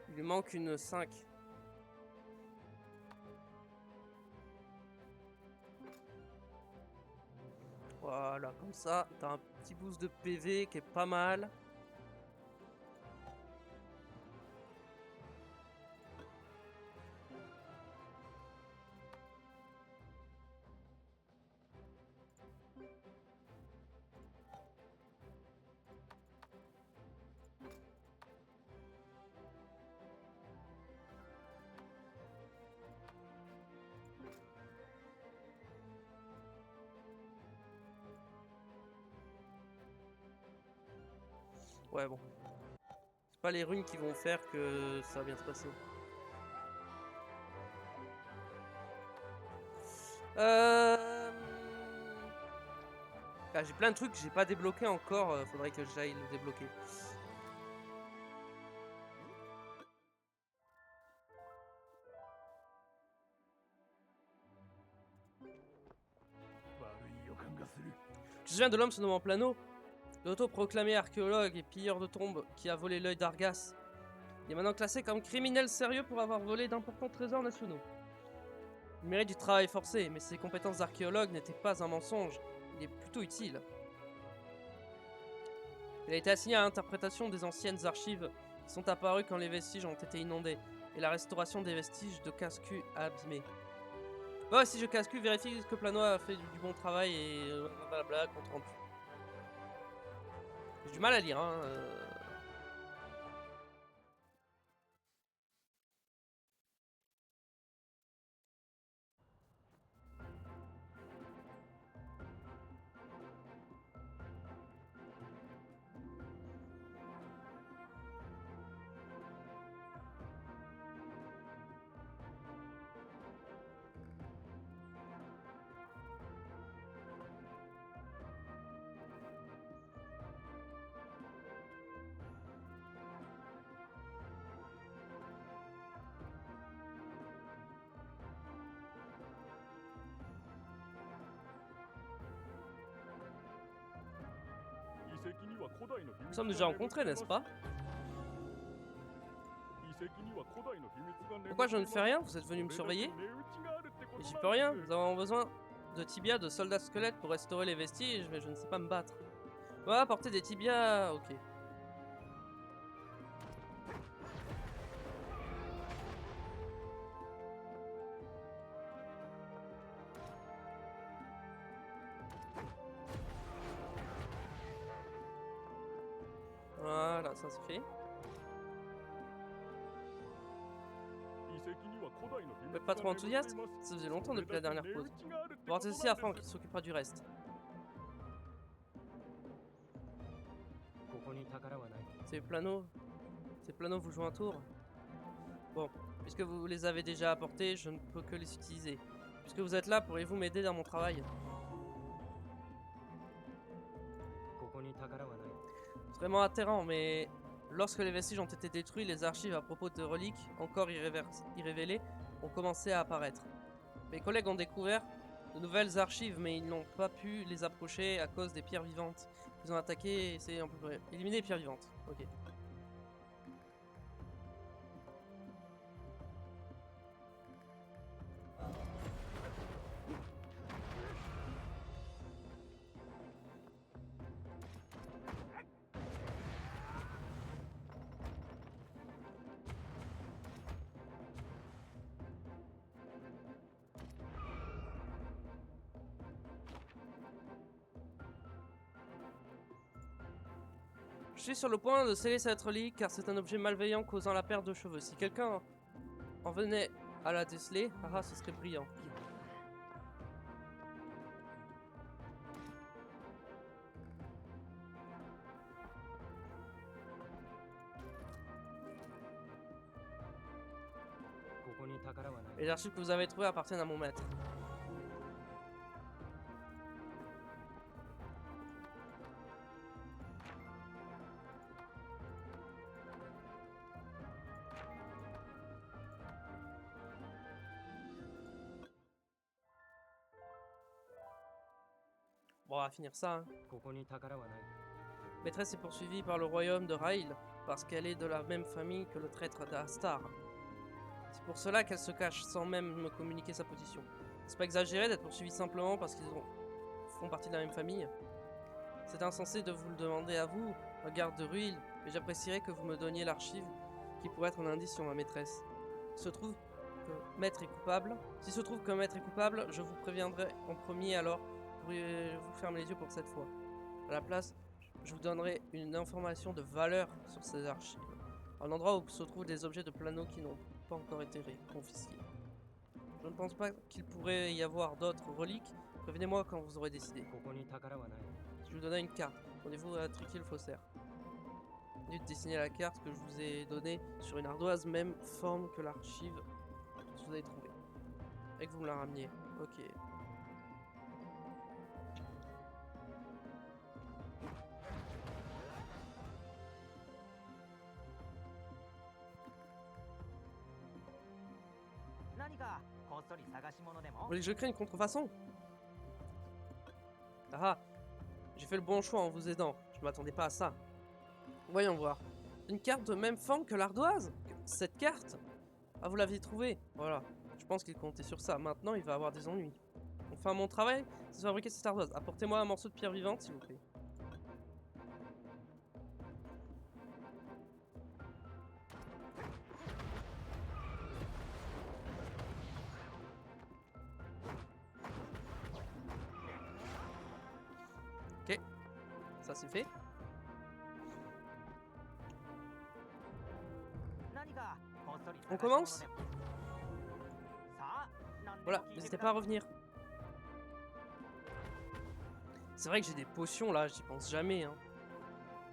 Il lui manque une 5. Voilà, comme ça, t'as un petit boost de PV qui est pas mal. Ouais, bon. C'est pas les runes qui vont faire que ça va bien se passer. Ah, j'ai plein de trucs que j'ai pas débloqué encore. Faudrait que j'aille le débloquer. Je viens de l'homme se nommant Plano, l'auto-proclamé archéologue et pilleur de tombes qui a volé l'œil d'Argas. Il est maintenant classé comme criminel sérieux pour avoir volé d'importants trésors nationaux. Il mérite du travail forcé, mais ses compétences d'archéologue n'étaient pas un mensonge. Il est plutôt utile. Il a été assigné à l'interprétation des anciennes archives qui sont apparues quand les vestiges ont été inondés, et la restauration des vestiges de Cascu abîmés. Bon, si je Cascu, vérifie que Plano a fait du bon travail et blablabla, compte rendu. J'ai du mal à lire, hein. Nous sommes déjà rencontrés, n'est-ce pas? Pourquoi je ne fais rien? Vous êtes venu me surveiller? Mais j'y peux rien, nous avons besoin de tibias de soldats squelettes pour restaurer les vestiges, mais je ne sais pas me battre. On va apporter des tibias, ok. Voilà, ça c'est fait. Vous n'êtes pas trop enthousiaste? Ça faisait longtemps depuis la dernière pause. Voir ceci à Franck, qui s'occupera du reste. Ces planos vous jouent un tour. Bon, puisque vous les avez déjà apportés, je ne peux que les utiliser. Puisque vous êtes là, pourriez-vous m'aider dans mon travail? C'est vraiment atterrant, mais lorsque les vestiges ont été détruits, les archives à propos de reliques, encore irrévélées, ont commencé à apparaître. Mes collègues ont découvert de nouvelles archives, mais ils n'ont pas pu les approcher à cause des pierres vivantes. Ils ont attaqué et essayé d'éliminer les pierres vivantes. Ok. Je suis sur le point de sceller cette relique car c'est un objet malveillant causant la perte de cheveux. Si quelqu'un en venait à la déceler, ah, ce serait brillant. Les archives que vous avez trouvées appartiennent à mon maître. Bon, on va finir ça. Hein. Maîtresse est poursuivie par le royaume de Rail parce qu'elle est de la même famille que le traître d'Astar. C'est pour cela qu'elle se cache sans même me communiquer sa position. C'est pas exagéré d'être poursuivi simplement parce qu'ils font partie de la même famille. C'est insensé de vous le demander à vous, un garde de Ruil, mais j'apprécierais que vous me donniez l'archive qui pourrait être un indice sur ma maîtresse. Si se trouve que Maître est coupable, je vous préviendrai en premier, alors pourriez-vous fermer les yeux pour cette fois. À la place, je vous donnerai une information de valeur sur ces archives. Un endroit où se trouvent des objets de plano qui n'ont pas encore été confisqués. Je ne pense pas qu'il pourrait y avoir d'autres reliques. Prévenez-moi quand vous aurez décidé. Je vous donnerai une carte. Rendez-vous à Tricky le faussaire. Veuillez dessiner la carte que je vous ai donnée sur une ardoise, même forme que l'archive que vous avez trouvée. Et que vous me la rameniez. Ok. Vous voulez que je crée une contrefaçon? Ah, j'ai fait le bon choix en vous aidant. Je m'attendais pas à ça. Voyons voir. Une carte de même forme que l'ardoise? Cette carte? Ah, vous l'aviez trouvée? Voilà. Je pense qu'il comptait sur ça. Maintenant, il va avoir des ennuis. Enfin, mon travail, c'est de fabriquer cette ardoise. Apportez-moi un morceau de pierre vivante, s'il vous plaît. Ok. Ça, c'est fait. On commence? Voilà, n'hésitez pas à revenir. C'est vrai que j'ai des potions là, j'y pense jamais. Hein.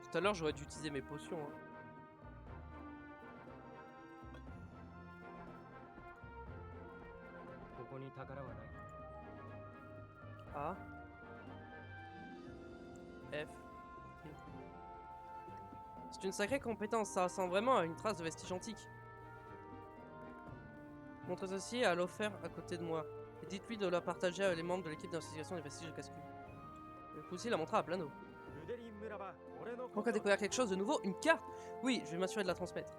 Tout à l'heure, j'aurais dû utiliser mes potions. Hein. A. F. C'est une sacrée compétence, ça ressemble vraiment à une trace de vestige antique. Montrez ceci à l'offert à côté de moi. Et dites-lui de la partager avec les membres de l'équipe d'investigation des vestiges de Cascu. Vous pouvez aussi la montrer à Plano. Franck a découvert quelque chose de nouveau? Une carte? Oui, je vais m'assurer de la transmettre.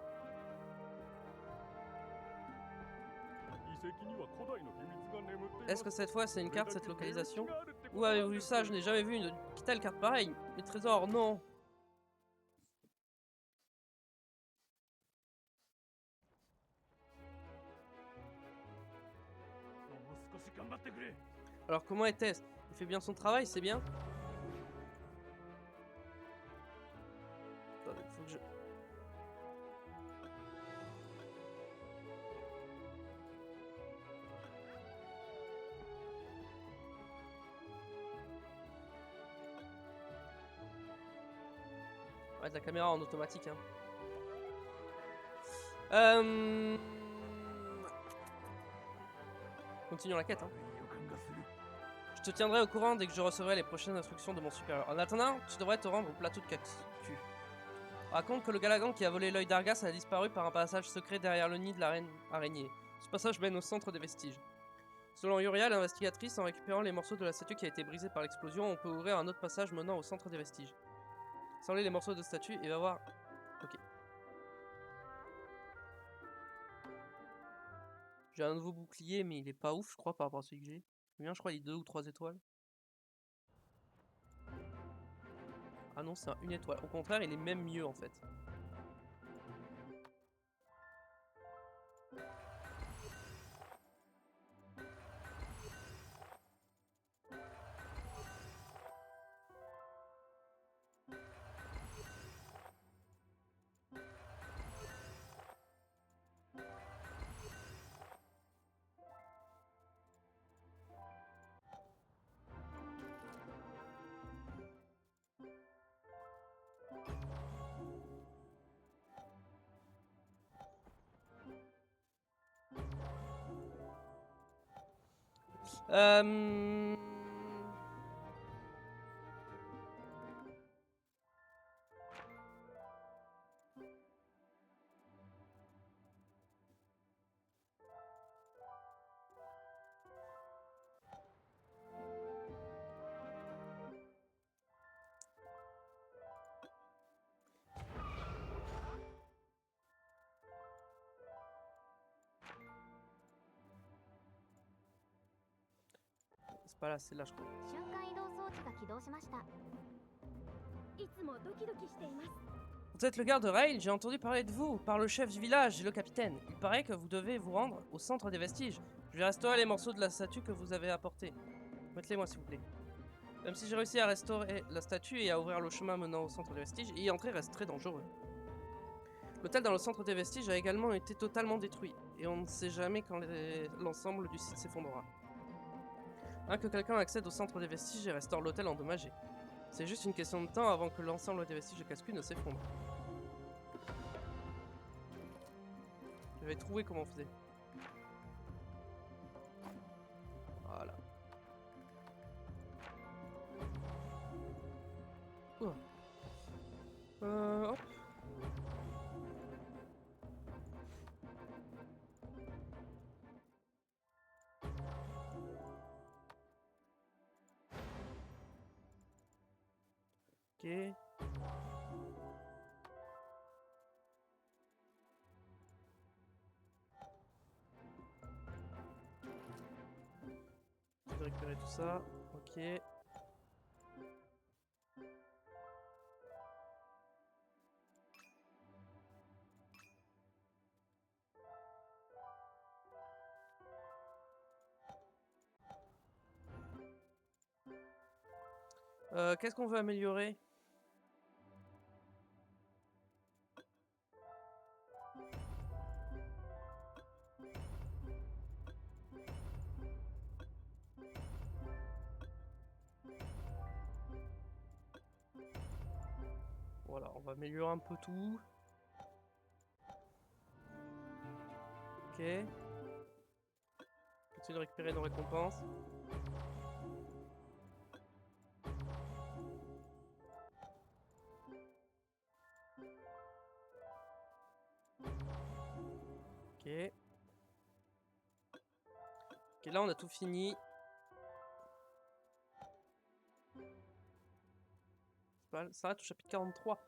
Est-ce que cette fois c'est une carte, cette localisation? Où avez-vous vu ça? Je n'ai jamais vu une telle carte pareille. Les trésors, non. Alors comment était-ce? Il fait bien son travail, c'est bien? Attendez, faut que je... Ouais, de la caméra en automatique. Hein. Continuons la quête. Hein. Je te tiendrai au courant dès que je recevrai les prochaines instructions de mon supérieur. En attendant, tu devrais te rendre au plateau de Kaku. On raconte que le Galagan qui a volé l'œil d'Argas a disparu par un passage secret derrière le nid de la reine araignée. Ce passage mène au centre des vestiges. Selon Yuria, l'investigatrice, en récupérant les morceaux de la statue qui a été brisée par l'explosion, on peut ouvrir un autre passage menant au centre des vestiges. Sans les morceaux de statue et va voir... Ok. J'ai un nouveau bouclier, mais il est pas ouf, je crois, par rapport à celui que j'ai. Bien, je crois, il est 2 ou 3 étoiles. Ah non, c'est un 1 étoile. Au contraire, il est même mieux, en fait. C'est pas là, c'est là, je crois. Vous êtes le garde Rail, j'ai entendu parler de vous par le chef du village et le capitaine. Il paraît que vous devez vous rendre au centre des vestiges. Je vais restaurer les morceaux de la statue que vous avez apportés. Mettez-les-moi s'il vous plaît. Même si j'ai réussi à restaurer la statue et à ouvrir le chemin menant au centre des vestiges, y entrer reste très dangereux. L'hôtel dans le centre des vestiges a également été totalement détruit, et on ne sait jamais quand l'ensemble du site s'effondrera. Que quelqu'un accède au centre des vestiges et restaure l'hôtel endommagé. C'est juste une question de temps avant que l'ensemble des vestiges de Cascu ne s'effondre. J'avais trouvé comment on faisait. Voilà. Hop. Ok. Je vais récupérer tout ça. Ok. Qu'est-ce qu'on veut améliorer? Voilà, on va améliorer un peu tout. Ok. Continue de récupérer nos récompenses. Ok. Ok, là on a tout fini. Ça s'arrête au chapitre 43.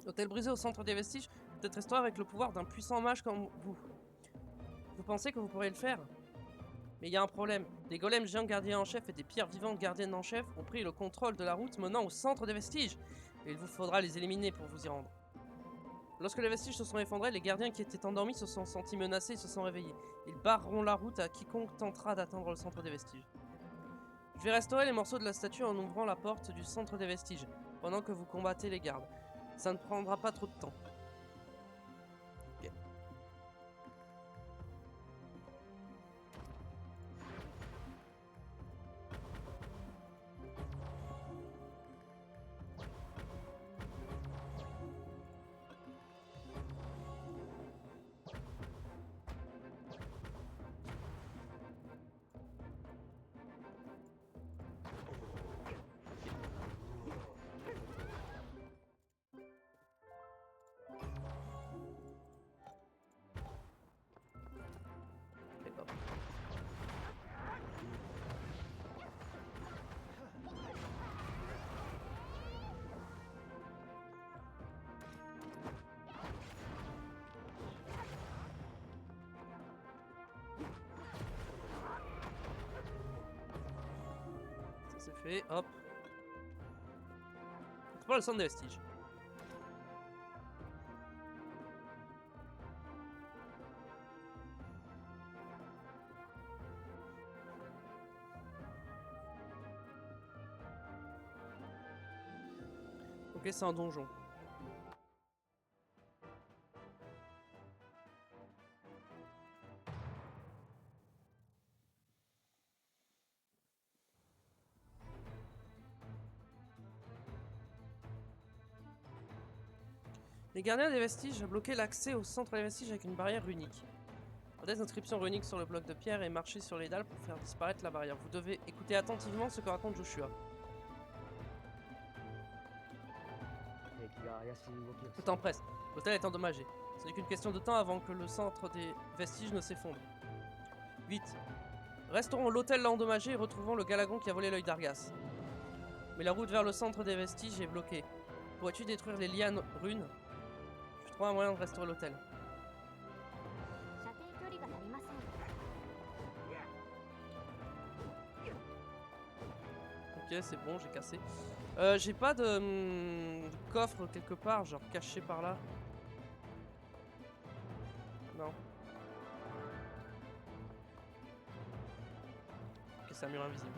Hôtel brisé au centre des vestiges peut être restauré avec le pouvoir d'un puissant mage comme vous. Vous pensez que vous pourrez le faire? Mais il y a un problème. Des golems géants gardiens en chef et des pierres vivantes gardiennes en chef ont pris le contrôle de la route menant au centre des vestiges. Et il vous faudra les éliminer pour vous y rendre. Lorsque les vestiges se sont effondrés, les gardiens qui étaient endormis se sont sentis menacés et se sont réveillés. Ils barreront la route à quiconque tentera d'atteindre le centre des vestiges. Je vais restaurer les morceaux de la statue en ouvrant la porte du centre des vestiges. pendant que vous combattez les gardes. Ça ne prendra pas trop de temps. Ok. Et hop. Ça c'est fait, hop. C'est pas le centre des vestiges. Ok, c'est un donjon. Les gardiens des vestiges ont bloqué l'accès au centre des vestiges avec une barrière runique. Des inscriptions runiques sur le bloc de pierre et marchez sur les dalles pour faire disparaître la barrière. Vous devez écouter attentivement ce que raconte Joshua. Le temps presse. L'hôtel est endommagé. Ce n'est qu'une question de temps avant que le centre des vestiges ne s'effondre. Vite. Restaurons l'hôtel endommagé et retrouvons le galagon qui a volé l'œil d'Argas. Mais la route vers le centre des vestiges est bloquée. Pourrais-tu détruire les lianes runes? Je trouve un moyen de restaurer l'hôtel. Ok, c'est bon, j'ai cassé. J'ai pas de coffre quelque part, genre caché par là. Non. Ok, c'est un mur invisible.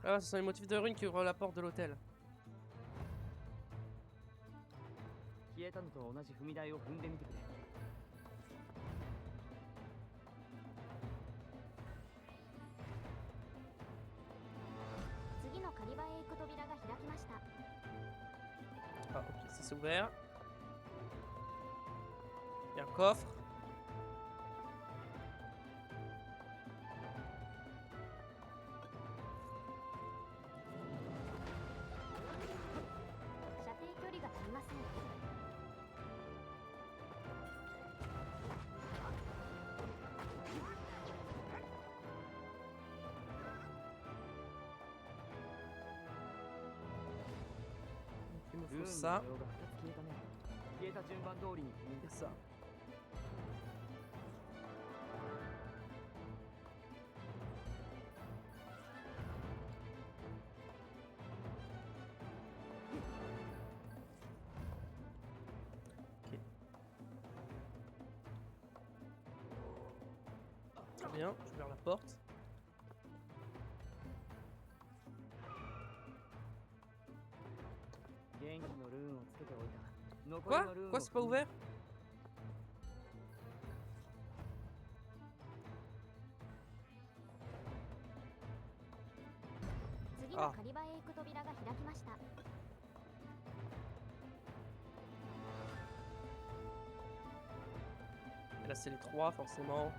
Ah, ce sont les motifs de runes qui ouvrent la porte de l'hôtel. Ah, ok, ça s'est ouvert. Il y a un coffre. Il me faut ça. Et ça. Ok. Très bien, j'ouvre la porte. Quoi? Quoi, c'est pas ouvert? Ah. Et là c'est les 3 forcément.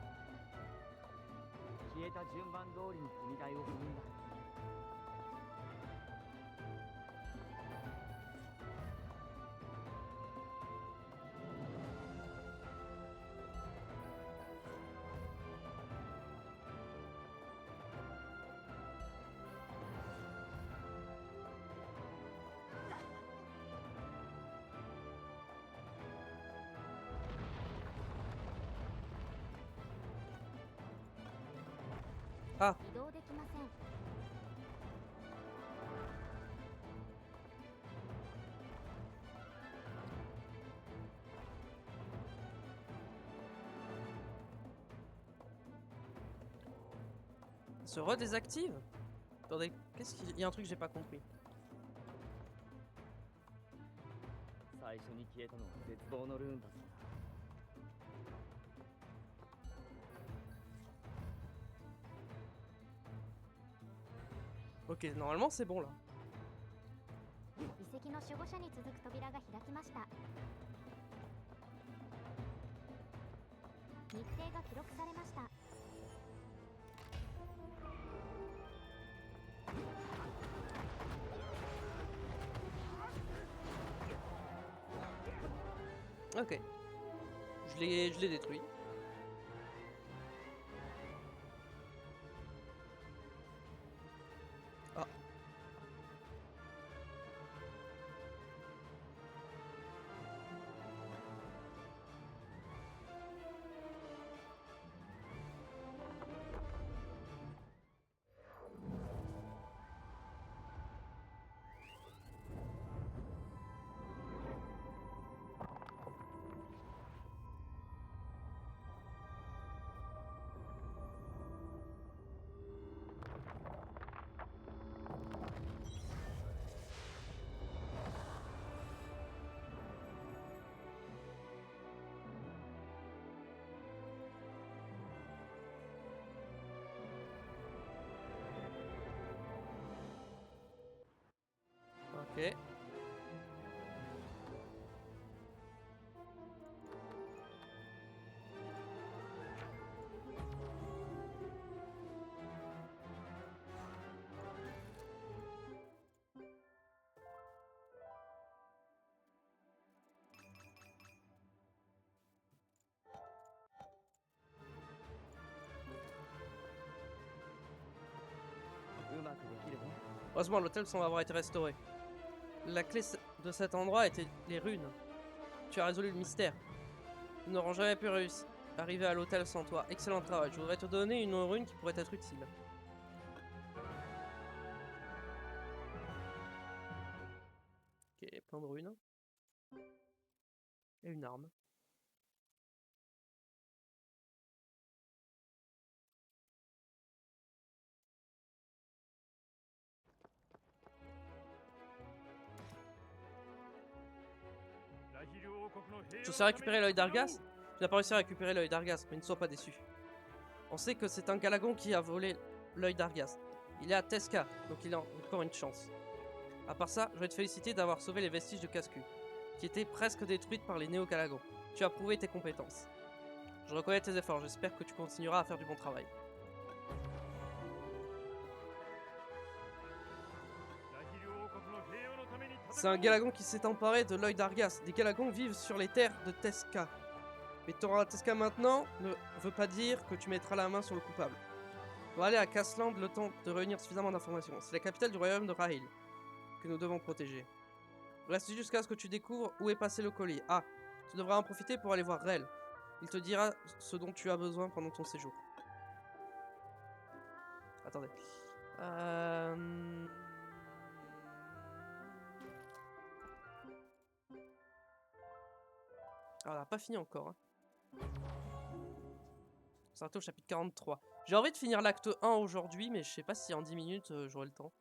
Ah. Se redésactive? Attendez, qu'est-ce qu'il y a un truc que j'ai pas compris. Ok, normalement c'est bon là. Ok. Je l'ai détruit. Ah. Ok. Heureusement, l'hôtel semble avoir été restauré. La clé de cet endroit était les runes. Tu as résolu le mystère. Nous n'aurons jamais pu arriver à l'hôtel sans toi. Excellent travail. Je voudrais te donner une rune qui pourrait être utile. Ok, plein de runes. Et une arme. Tu sais récupérer l'œil d'Argas? Tu n'as pas réussi à récupérer l'œil d'Argas, mais ne sois pas déçu. On sait que c'est un Galagon qui a volé l'œil d'Argas. Il est à Teska, donc il a encore une chance. À part ça, je vais te féliciter d'avoir sauvé les vestiges de Cascu, qui étaient presque détruites par les Néo-Galagons. Tu as prouvé tes compétences. Je reconnais tes efforts, j'espère que tu continueras à faire du bon travail. C'est un Galagon qui s'est emparé de l'œil d'Argas. Des Galagons vivent sur les terres de Teska. Mais te rendre à Teska maintenant ne veut pas dire que tu mettras la main sur le coupable. On va aller à Casland le temps de réunir suffisamment d'informations. C'est la capitale du royaume de Rahil que nous devons protéger. Reste jusqu'à ce que tu découvres où est passé le collier. Ah, tu devras en profiter pour aller voir Rel. Il te dira ce dont tu as besoin pendant ton séjour. Attendez. Ah, on n'a pas fini encore. Hein. On s'arrête au chapitre 43. J'ai envie de finir l'acte 1 aujourd'hui, mais je sais pas si en 10 minutes j'aurai le temps.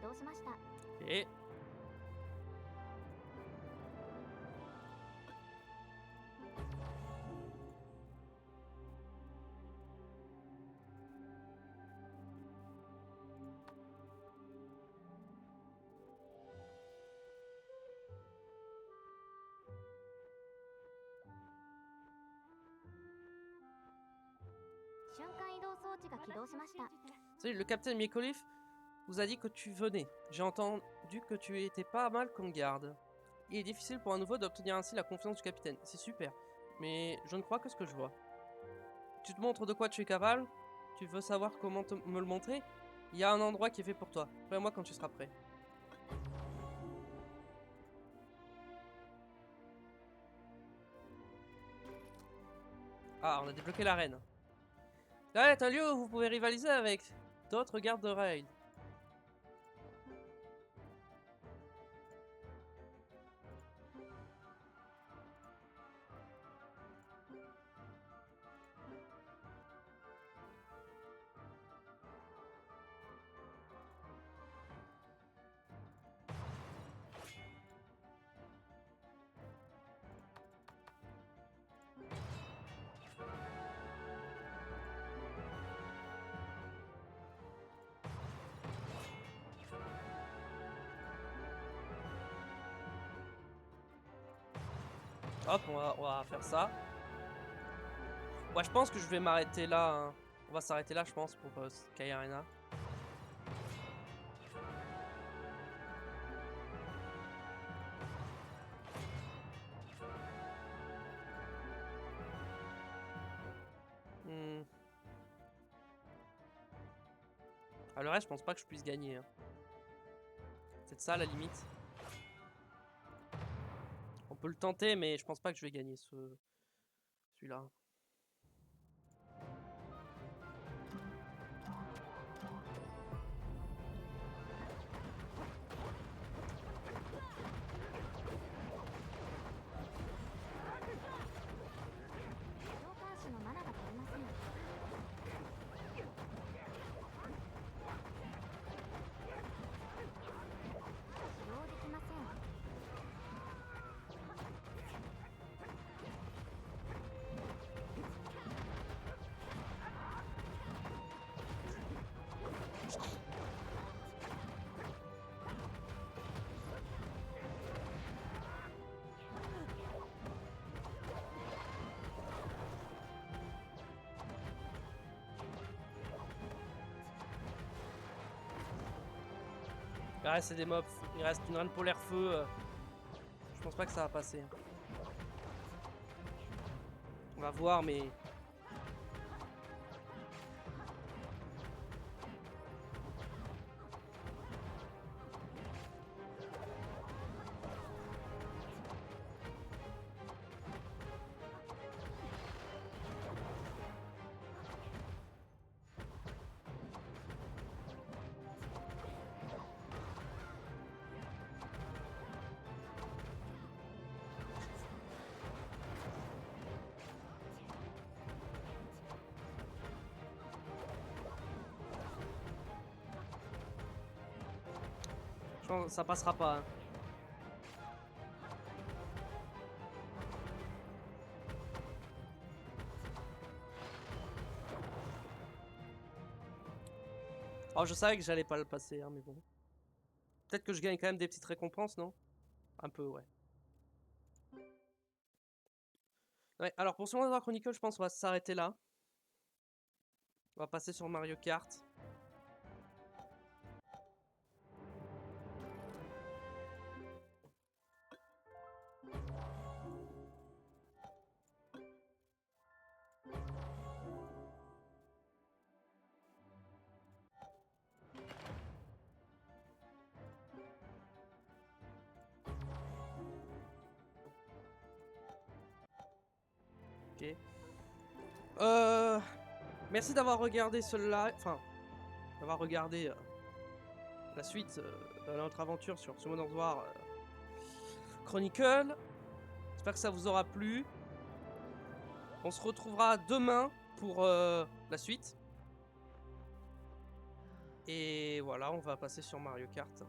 動しました。 Et... Salut, le capitaine Mikolev vous a dit que tu venais. J'ai entendu que tu étais pas mal comme garde. Il est difficile pour un nouveau d'obtenir ainsi la confiance du capitaine. C'est super. Mais je ne crois que ce que je vois. Tu te montres de quoi tu es capable? Tu veux savoir comment me le montrer? Il y a un endroit qui est fait pour toi. Fais-moi quand tu seras prêt. Ah, on a débloqué l'arène. Là est un lieu où vous pouvez rivaliser avec d'autres gardes de raid. Hop, on va faire ça. Ouais, je pense que je vais m'arrêter là. Hein. On va s'arrêter là, je pense, pour Sky Arena. Ah, le reste, je pense pas que je puisse gagner. Hein. C'est ça la limite. On peut le tenter, mais je pense pas que je vais gagner celui-là. Il reste des mobs, il reste une reine polaire feu. Je pense pas que ça va passer. On va voir, mais... Je pense que ça passera pas. Hein. Alors je savais que j'allais pas le passer, hein, mais bon. Peut-être que je gagne quand même des petites récompenses, non? Un peu, ouais. Ouais, alors pour Super Mario Chronicle, je pense qu'on va s'arrêter là. On va passer sur Mario Kart. Ok. Merci d'avoir regardé ce live. Enfin, d'avoir regardé la suite de notre aventure sur Summoner's War Chronicle. J'espère que ça vous aura plu. On se retrouvera demain pour la suite. Et voilà, on va passer sur Mario Kart.